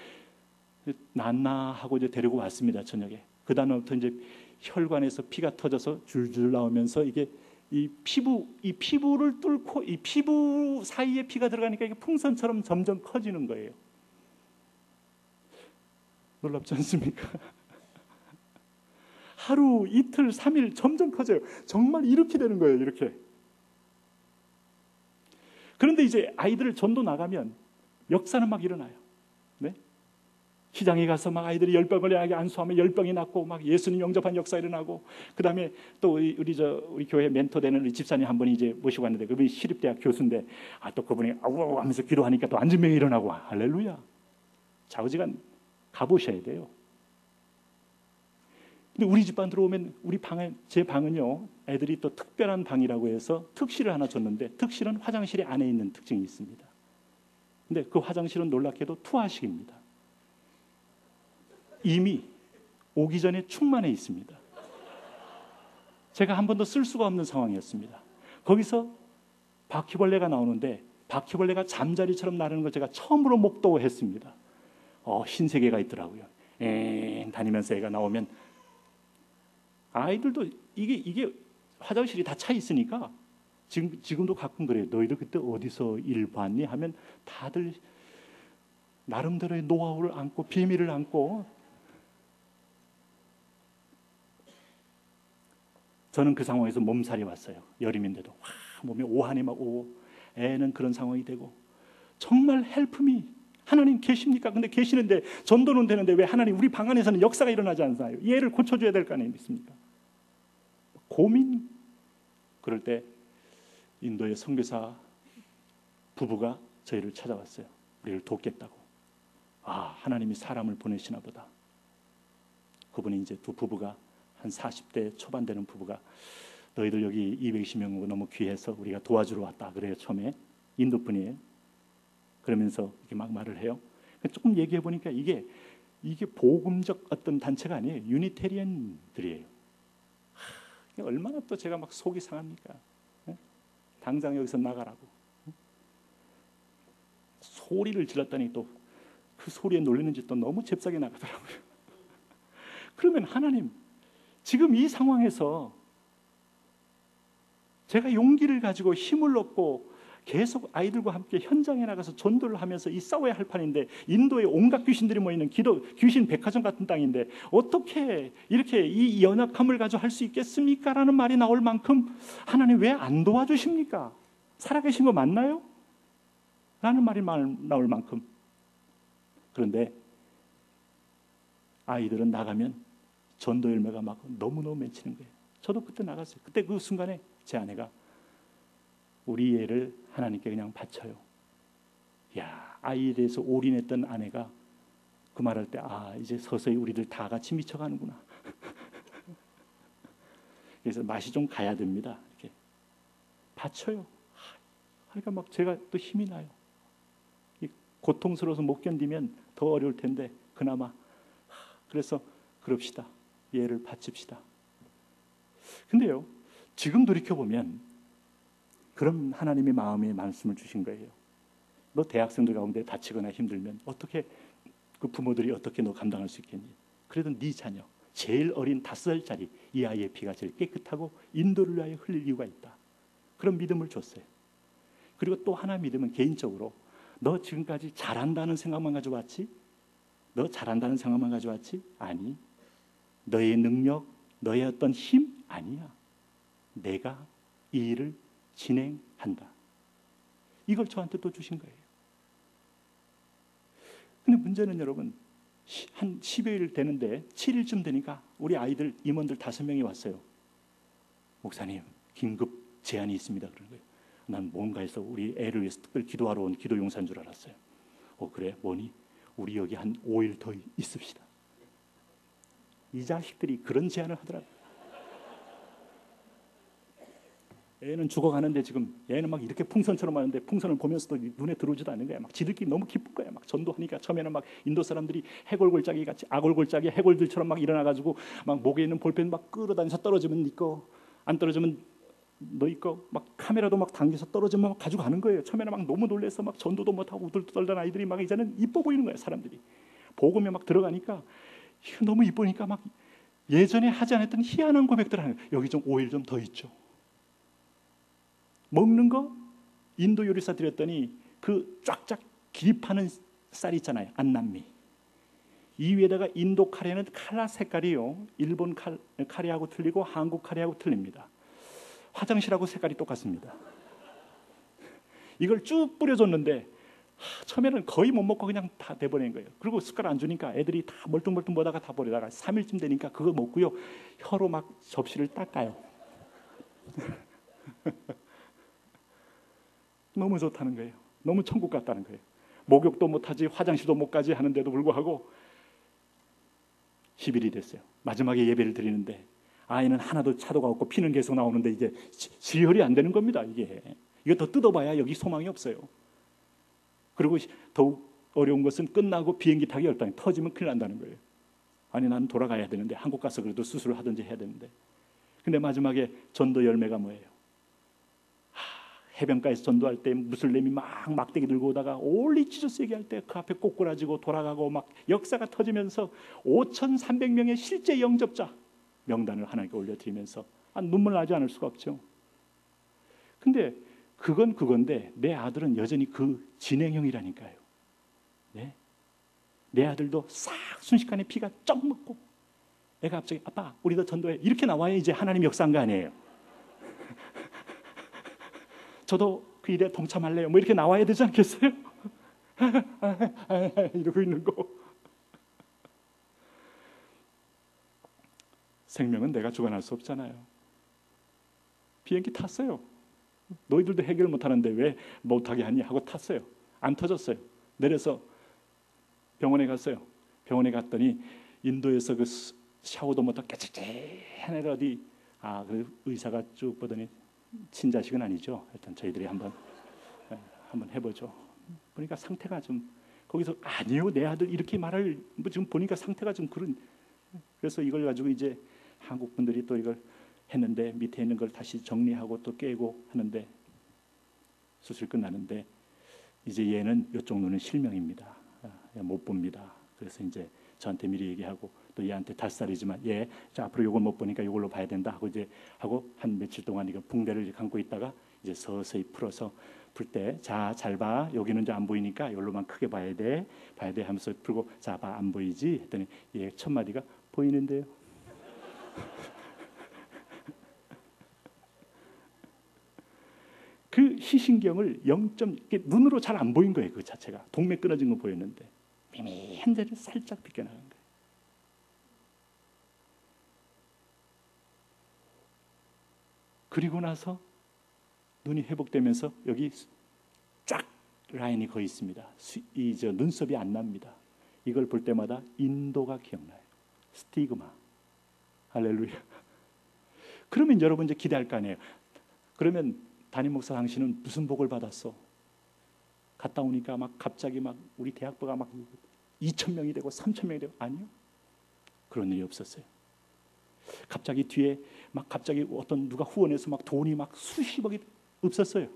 [SPEAKER 2] 낫나 하고 이제 데리고 왔습니다. 저녁에. 그 다음부터 이제 혈관에서 피가 터져서 줄줄 나오면서 이게 이 피부를 뚫고 이 피부 사이에 피가 들어가니까 이게 풍선처럼 점점 커지는 거예요. 놀랍지 않습니까? 하루, 이틀, 3일 점점 커져요. 정말 이렇게 되는 거예요. 이렇게. 그런데 이제 아이들 전도 나가면 역사는 막 일어나요. 네? 시장에 가서 막 아이들이 열병을 안수하면 열병이 낫고 막 예수님 영접한 역사 일어나고 그 다음에 또 우리 교회 멘토 되는 우리 집사님 한 분이 이제 모시고 왔는데 그분이 시립대학 교수인데 또 그분이 아우 하면서 기도하니까 또 안진병이 일어나고 할렐루야. 좌우지간 가보셔야 돼요. 근데 우리 집안 들어오면 제 방은요 애들이 또 특별한 방이라고 해서 특실을 하나 줬는데 특실은 화장실이 안에 있는 특징이 있습니다. 근데 그 화장실은 놀랍게도 투하식입니다. 이미 오기 전에 충만해 있습니다. 제가 한 번도 쓸 수가 없는 상황이었습니다. 거기서 바퀴벌레가 나오는데 바퀴벌레가 잠자리처럼 나르는 걸 제가 처음으로 목도했습니다. 흰세계가 있더라고요. 다니면서 애가 나오면 아이들도 이게 화장실이 다 차 있으니까 지금도 가끔 그래요. 너희들 그때 어디서 일 봤니? 하면 다들 나름대로의 노하우를 안고 비밀을 안고, 저는 그 상황에서 몸살이 왔어요. 여름인데도 몸에 오한이 막 오고 애는 그런 상황이 되고, 정말 헬프미, 하나님 계십니까? 근데 계시는데 전도는 되는데 왜 하나님 우리 방 안에서는 역사가 일어나지 않나요? 얘를 고쳐줘야 될 거 아닙니까? 고민. 그럴 때 인도의 선교사 부부가 저희를 찾아왔어요. 우리를 돕겠다고. 하나님이 사람을 보내시나 보다. 그분이 이제 두 부부가 한 40대 초반 되는 부부가, 너희들 여기 220명 너무 귀해서 우리가 도와주러 왔다 그래요. 처음에 인도 분이에요. 그러면서 이렇게 막 말을 해요. 조금 얘기해 보니까 이게 복음적 어떤 단체가 아니에요. 유니테리언들이에요. 얼마나 또 제가 막 속이 상합니까? 당장 여기서 나가라고. 소리를 질렀더니 또 그 소리에 놀리는지 또 너무 잽싸게 나가더라고요. 그러면 하나님, 지금 이 상황에서 제가 용기를 가지고 힘을 얻고 계속 아이들과 함께 현장에 나가서 전도를 하면서 이 싸워야 할 판인데, 인도에 온갖 귀신들이 모이는 귀신 백화점 같은 땅인데 어떻게 이렇게 이 연약함을 가지고 할 수 있겠습니까? 라는 말이 나올 만큼 하나님 왜 안 도와주십니까? 살아계신 거 맞나요? 라는 말이 나올 만큼. 그런데 아이들은 나가면 전도 열매가 막 너무너무 맺히는 거예요. 저도 그때 나갔어요. 그때 그 순간에 제 아내가 우리 애를 하나님께 그냥 바쳐요. 아이에 대해서 올인했던 아내가 그 말할 때 이제 서서히 우리들 다 같이 미쳐가는구나. 그래서 맛이 좀 가야 됩니다. 이렇게 바쳐요. 그러니까 막 제가 또 힘이 나요. 고통스러워서 못 견디면 더 어려울 텐데 그나마. 그래서 그럽시다. 얘를 바칩시다. 근데요, 지금 돌이켜보면 그런 하나님의 마음의 말씀을 주신 거예요. 너 대학생들 가운데 다치거나 힘들면 어떻게, 그 부모들이 어떻게 너 감당할 수 있겠니? 그래도 네 자녀, 제일 어린 5살짜리 이 아이의 피가 제일 깨끗하고 인도를 위하여 흘릴 이유가 있다. 그런 믿음을 줬어요. 그리고 또 하나 믿음은 개인적으로, 너 지금까지 잘한다는 생각만 가지고 왔지? 너 잘한다는 생각만 가지고 왔지? 아니, 너의 능력, 너의 어떤 힘? 아니야. 내가 이 일을 진행한다. 이걸 저한테 또 주신 거예요. 근데 문제는 여러분, 한 10여일 되는데 7일쯤 되니까 우리 아이들, 임원들 5명이 왔어요. 목사님, 긴급 제안이 있습니다. 그런 거예요. 난 뭔가 해서 우리 애를 위해서 특별히 기도하러 온 기도 용사인 줄 알았어요. 그래? 뭐니? 우리 여기 한 5일 더 있읍시다. 이 자식들이 그런 제안을 하더라고요. 애는 죽어가는데 지금 얘는 막 이렇게 풍선처럼 하는데 풍선을 보면서도 눈에 들어오지도 않는 거야. 막 지들끼리 너무 기쁜 거야. 막 전도하니까 처음에는 막 인도 사람들이 해골골짜기 같이, 악골골짜기 해골들처럼 막 일어나가지고 막 목에 있는 볼펜 막 끌어다니서 떨어지면 네 거, 안 떨어지면 너희 거, 막 카메라도 막 당겨서 떨어지면 막 가지고 가는 거예요. 처음에는 막 너무 놀래서 막 전도도 못하고 우들떠던 아이들이 막 이제는 이뻐 보이는 거예요. 사람들이 복음에 막 들어가니까 너무 이쁘니까 막 예전에 하지 않았던 희한한 고백들 하는 거예요. 여기 좀 5일 좀 더 있죠. 먹는 거 인도 요리사 드렸더니 그 쫙쫙 기립하는 쌀 있잖아요. 안남미. 이 위에다가 인도 카레는 칼라 색깔이요, 일본 카레하고 틀리고 한국 카레하고 틀립니다. 화장실하고 색깔이 똑같습니다. 이걸 쭉 뿌려줬는데 처음에는 거의 못 먹고 그냥 다 내보낸 거예요. 그리고 숟가락 안 주니까 애들이 다 멀뚱멀뚱 보다가 다 버리다가 3일쯤 되니까 그거 먹고요, 혀로 막 접시를 닦아요. 너무 좋다는 거예요. 너무 천국 같다는 거예요. 목욕도 못하지, 화장실도 못 가지 하는데도 불구하고 10일이 됐어요. 마지막에 예배를 드리는데 아이는 하나도 차도가 없고 피는 계속 나오는데 이게 지혈이 안 되는 겁니다. 이거 더 뜯어봐야 여기 소망이 없어요. 그리고 더욱 어려운 것은 끝나고 비행기 타기 열당이 터지면 큰일 난다는 거예요. 아니, 나는 돌아가야 되는데, 한국 가서 그래도 수술을 하든지 해야 되는데. 근데 마지막에 전도 열매가 뭐예요? 해변가에서 전도할 때 무슬림이 막 막대기 들고 오다가 올리 지저스 얘기할 때 그 앞에 꼬꾸라지고 돌아가고 막 역사가 터지면서 5,300명의 실제 영접자 명단을 하나님께 올려드리면서 눈물 나지 않을 수가 없죠. 근데 그건 그건데 내 아들은 여전히 그 진행형이라니까요. 네? 내 아들도 싹 순식간에 피가 쩍 먹고 애가 갑자기 아빠 우리도 전도해 이렇게 나와야 이제 하나님 역사한 거 아니에요. 저도 그 일에 동참할래요 뭐 이렇게 나와야 되지 않겠어요? 이러고 있는 거. 생명은 내가 주관할 수 없잖아요. 비행기 탔어요. 너희들도 해결 못하는데 왜 못하게 하니 하고 탔어요. 안 터졌어요. 내려서 병원에 갔어요. 병원에 갔더니 인도에서 그 샤워도 못하고 깨끗한 애를 어디 그 의사가 쭉 보더니 친자식은 아니죠. 일단 저희들이 한번 해보죠. 보니까 상태가 좀 거기서 아니요 내 아들 이렇게 말할 지금 보니까 상태가 좀 그런. 그래서 이걸 가지고 이제 한국 분들이 또 이걸 했는데 밑에 있는 걸 다시 정리하고 또 깨고 하는데 수술 끝나는데 이제 얘는 이쪽 눈은 실명입니다. 못 봅니다. 그래서 이제 저한테 미리 얘기하고 또 얘한테 5살이지만 얘 앞으로 이걸 못 보니까 이걸로 봐야 된다 하고 이제 하고 한 며칠 동안 이거 붕대를 감고 있다가 이제 서서히 풀어서 풀 때 자 잘 봐 여기는 이제 안 보이니까 이걸로만 크게 봐야 돼 하면서 풀고 자 봐 안 보이지 했더니 얘 첫 마디가 보이는데요. 그 시신경을 0점 눈으로 잘 안 보인 거예요. 그 자체가 동맥 끊어진 거 보였는데 미미한 데를 살짝 비껴나간 거예요. 그리고 나서 눈이 회복되면서 여기 쫙 라인이 거의 있습니다. 저 눈썹이 안 납니다. 이걸 볼 때마다 인도가 기억나요. 스티그마. 할렐루야. 그러면 여러분 이제 기대할 거 아니에요. 그러면 담임 목사 당신은 무슨 복을 받았어? 갔다 오니까 막 갑자기 막 우리 대학부가 막 2,000명이 되고 3,000명이 되고 아니요. 그런 일이 없었어요. 갑자기 뒤에 막 갑자기 어떤 누가 후원해서 막 돈이 막 수십억이 없었어요.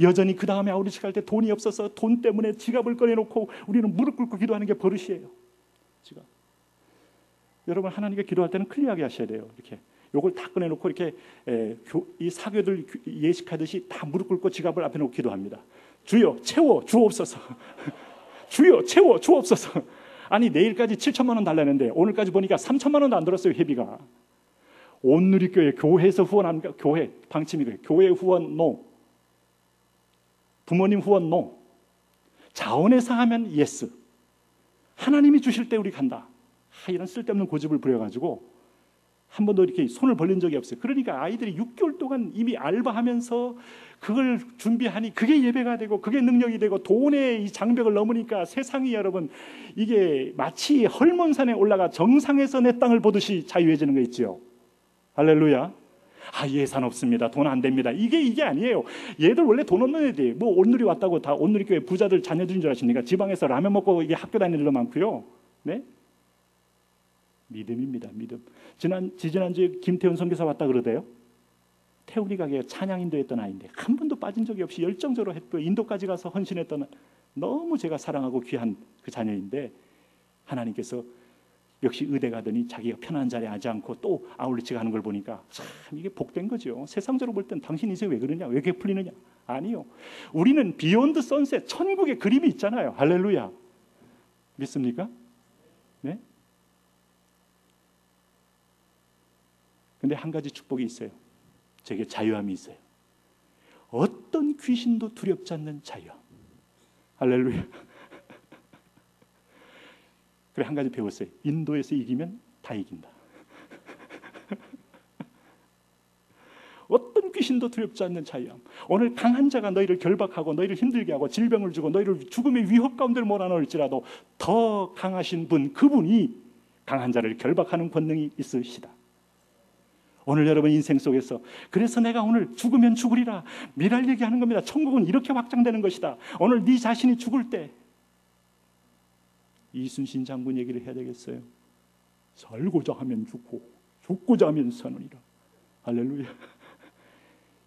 [SPEAKER 2] 여전히 그 다음에 아우리치 갈 때 돈이 없어서 돈 때문에 지갑을 꺼내놓고 우리는 무릎 꿇고 기도하는 게 버릇이에요. 지갑. 여러분 하나님께 기도할 때는 클리어하게 하셔야 돼요. 이렇게 요걸 다 꺼내놓고 이렇게 이 사교들 예식하듯이 다 무릎 꿇고 지갑을 앞에 놓고 기도합니다. 주여 채워 주옵소서. 주여 채워 주옵소서. 아니 내일까지 7천만 원 달라는데 오늘까지 보니까 3천만 원도 안 들었어요. 회비가. 온누리교회 교회에서 후원한 교회 방침이 그래요. 교회 후원 노. 부모님 후원 노. 자원에서 하면 예스. 하나님이 주실 때 우리 간다. 이런 쓸데없는 고집을 부려가지고 한 번도 이렇게 손을 벌린 적이 없어요. 그러니까 아이들이 6개월 동안 이미 알바하면서 그걸 준비하니 그게 예배가 되고 그게 능력이 되고 돈의 이 장벽을 넘으니까 세상이 여러분 이게 마치 헐몬산에 올라가 정상에서 내 땅을 보듯이 자유해지는 거 있죠. 할렐루야. 예산 없습니다. 돈 안 됩니다. 이게 아니에요. 얘들 원래 돈 없는 애들 뭐 온누리 왔다고 다 온누리교회 부자들 자녀들인 줄 아십니까? 지방에서 라면 먹고 이게 학교 다니는 일도 많고요. 네? 믿음입니다. 믿음. 지난주에 김태훈 선교사 왔다 그러대요. 태훈이 가게 찬양 인도했던 아이인데 한 번도 빠진 적이 없이 열정적으로 했고 인도까지 가서 헌신했던 너무 제가 사랑하고 귀한 그 자녀인데 하나님께서 역시 의대 가더니 자기가 편한 자리에 하지 않고 또 아울리치 가는 걸 보니까 참 이게 복된 거죠. 세상적으로 볼 땐 당신 인생 왜 그러냐? 왜 이렇게 풀리느냐? 아니요. 우리는 비욘드 선셋 천국의 그림이 있잖아요. 할렐루야. 믿습니까? 네? 근데 한 가지 축복이 있어요. 제게 자유함이 있어요. 어떤 귀신도 두렵지 않는 자유함. 할렐루야. 그래 한 가지 배웠어요. 인도에서 이기면 다 이긴다. 어떤 귀신도 두렵지 않는 자유함. 오늘 강한 자가 너희를 결박하고 너희를 힘들게 하고 질병을 주고 너희를 죽음의 위협 가운데 몰아넣을지라도 더 강하신 분 그분이 강한 자를 결박하는 권능이 있으시다. 오늘 여러분 인생 속에서 그래서 내가 오늘 죽으면 죽으리라 미랄 얘기하는 겁니다. 천국은 이렇게 확장되는 것이다. 오늘 네 자신이 죽을 때 이순신 장군 얘기를 해야 되겠어요. 살고자 하면 죽고 죽고자 하면 사느니라. 할렐루야.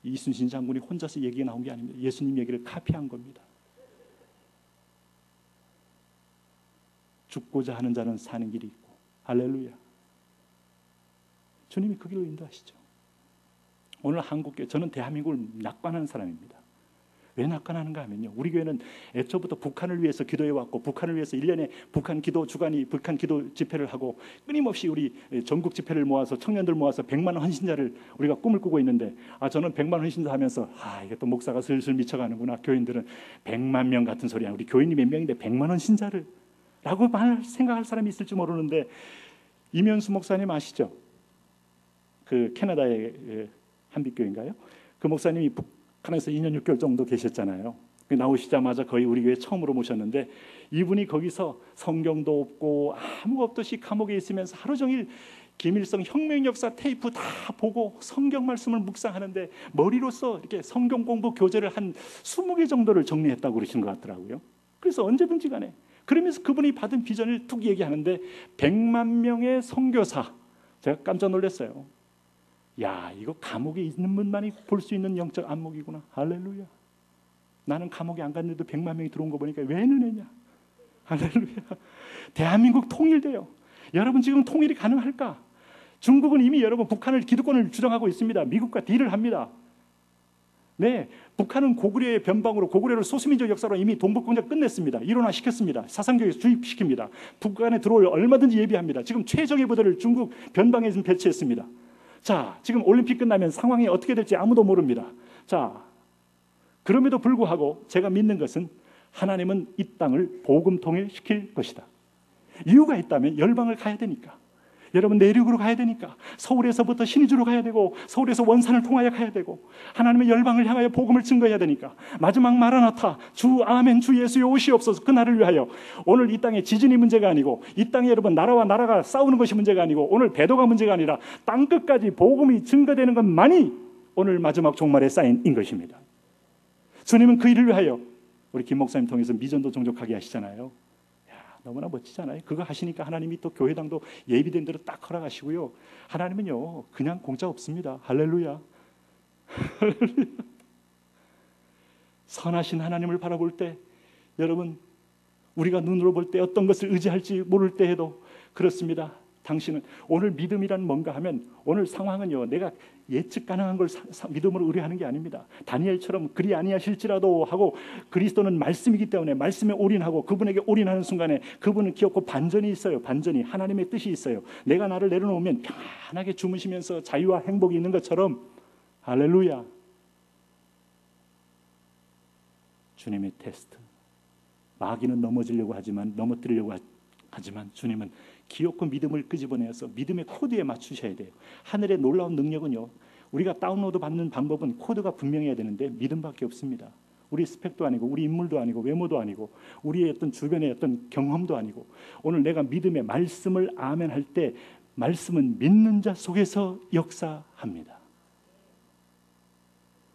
[SPEAKER 2] 이순신 장군이 혼자서 얘기가 나온 게 아닙니다. 예수님 얘기를 카피한 겁니다. 죽고자 하는 자는 사는 길이 있고. 할렐루야. 주님이 그 길로 인도하시죠. 오늘 한국교회, 저는 대한민국을 낙관하는 사람입니다. 왜 낙관하는가 하면요, 우리 교회는 애초부터 북한을 위해서 기도해왔고, 북한을 위해서 1년에 북한 기도 주간이 북한 기도 집회를 하고, 끊임없이 우리 전국 집회를 모아서 청년들 모아서 100만 헌신자를 우리가 꿈을 꾸고 있는데, 저는 100만 헌신자 하면서 이게 또 목사가 슬슬 미쳐가는구나. 교인들은 100만 명 같은 소리야. 우리 교인이 몇 명인데 100만 헌신자를 라고 생각할 사람이 있을지 모르는데, 이면수 목사님 아시죠? 그 캐나다의 한빛교회인가요? 그 목사님이 북한에서 2년 6개월 정도 계셨잖아요. 나오시자마자 거의 우리 교회 처음으로 모셨는데, 이분이 거기서 성경도 없고 아무것도 없이 감옥에 있으면서 하루 종일 김일성 혁명 역사 테이프 다 보고 성경 말씀을 묵상하는데, 머리로서 이렇게 성경 공부 교재를 한 20개 정도를 정리했다고 그러신 것 같더라고요. 그래서 언제든지 간에, 그러면서 그분이 받은 비전을 툭 얘기하는데 100만 명의 선교사. 제가 깜짝 놀랐어요. 야, 이거 감옥에 있는 분만이 볼 수 있는 영적 안목이구나. 할렐루야. 나는 감옥에 안 갔는데도 100만 명이 들어온 거 보니까 왜 은혜냐. 할렐루야. 대한민국 통일돼요. 여러분, 지금 통일이 가능할까? 중국은 이미 여러분 북한을 기득권을 주장하고 있습니다. 미국과 딜을 합니다. 네, 북한은 고구려의 변방으로, 고구려를 소수민족 역사로 이미 동북공작 끝냈습니다. 일원화시켰습니다. 사상교육 주입시킵니다. 북한에 들어올 얼마든지 예비합니다. 지금 최정예 부대를 중국 변방에 좀 배치했습니다. 자, 지금 올림픽 끝나면 상황이 어떻게 될지 아무도 모릅니다. 자, 그럼에도 불구하고 제가 믿는 것은 하나님은 이 땅을 복음 통일시킬 것이다. 이유가 있다면 열방을 가야 되니까. 여러분, 내륙으로 가야 되니까. 서울에서부터 신의주로 가야 되고, 서울에서 원산을 통하여 가야 되고, 하나님의 열방을 향하여 복음을 증거해야 되니까. 마지막 마라나타, 주 아멘, 주 예수의 오시옵소서, 그 날을 위하여. 오늘 이 땅에 지진이 문제가 아니고, 이 땅에 여러분 나라와 나라가 싸우는 것이 문제가 아니고, 오늘 배도가 문제가 아니라 땅끝까지 복음이 증거되는 것만이 오늘 마지막 종말의 사인인 것입니다. 주님은 그 일을 위하여 우리 김 목사님 통해서 미전도 종족하게 하시잖아요. 너무나 멋지잖아요. 그거 하시니까 하나님이 또 교회당도 예비된 대로 딱 허락하시고요. 하나님은요, 그냥 공짜 없습니다. 할렐루야. 선하신 하나님을 바라볼 때, 여러분, 우리가 눈으로 볼 때 어떤 것을 의지할지 모를 때에도 그렇습니다. 당신은 오늘 믿음이란 뭔가 하면, 오늘 상황은요, 내가 예측 가능한 걸 믿음으로 의뢰하는 게 아닙니다. 다니엘처럼 그리 아니하실지라도 하고, 그리스도는 말씀이기 때문에 말씀에 올인하고, 그분에게 올인하는 순간에 그분은 기억고 반전이 있어요. 반전이, 하나님의 뜻이 있어요. 내가 나를 내려놓으면 편안하게 주무시면서 자유와 행복이 있는 것처럼. 할렐루야. 주님의 테스트. 마귀는 넘어지려고 하지만, 넘어뜨리려고 하지만 주님은 기어코 믿음을 끄집어내서 믿음의 코드에 맞추셔야 돼요. 하늘의 놀라운 능력은요, 우리가 다운로드 받는 방법은 코드가 분명해야 되는데 믿음밖에 없습니다. 우리 스펙도 아니고, 우리 인물도 아니고, 외모도 아니고, 우리의 어떤 주변의 어떤 경험도 아니고, 오늘 내가 믿음의 말씀을 아멘 할 때 말씀은 믿는 자 속에서 역사합니다.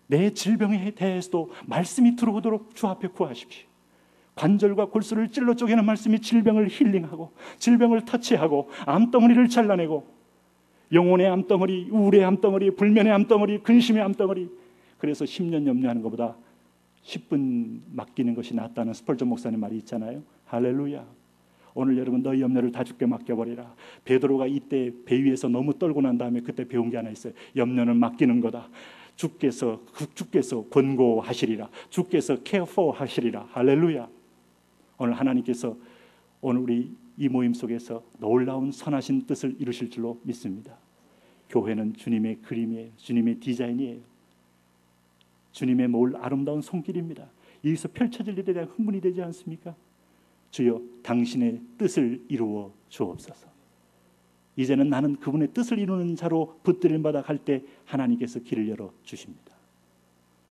[SPEAKER 2] 내 질병에 대해서도 말씀이 들어오도록 주 앞에 구하십시오. 관절과 골수를 찔러 쪼개는 말씀이 질병을 힐링하고, 질병을 터치하고, 암덩어리를 잘라내고, 영혼의 암덩어리, 우울의 암덩어리, 불면의 암덩어리, 근심의 암덩어리. 그래서 10년 염려하는 것보다 10분 맡기는 것이 낫다는 스펄전 목사님 말이 있잖아요. 할렐루야. 오늘 여러분, 너희 염려를 다 주께 맡겨버리라. 베드로가 이때 배 위에서 너무 떨고 난 다음에 그때 배운 게 하나 있어요. 염려는 맡기는 거다. 주께서 권고하시리라. 주께서 케어 하시리라. 할렐루야. 오늘 하나님께서 오늘 우리 이 모임 속에서 놀라운 선하신 뜻을 이루실 줄로 믿습니다. 교회는 주님의 그림이에요. 주님의 디자인이에요. 주님의 모을 아름다운 손길입니다. 여기서 펼쳐질 일에 대한 흥분이 되지 않습니까? 주여, 당신의 뜻을 이루어 주옵소서. 이제는 나는 그분의 뜻을 이루는 자로 붙들림 받아 갈 때 하나님께서 길을 열어 주십니다.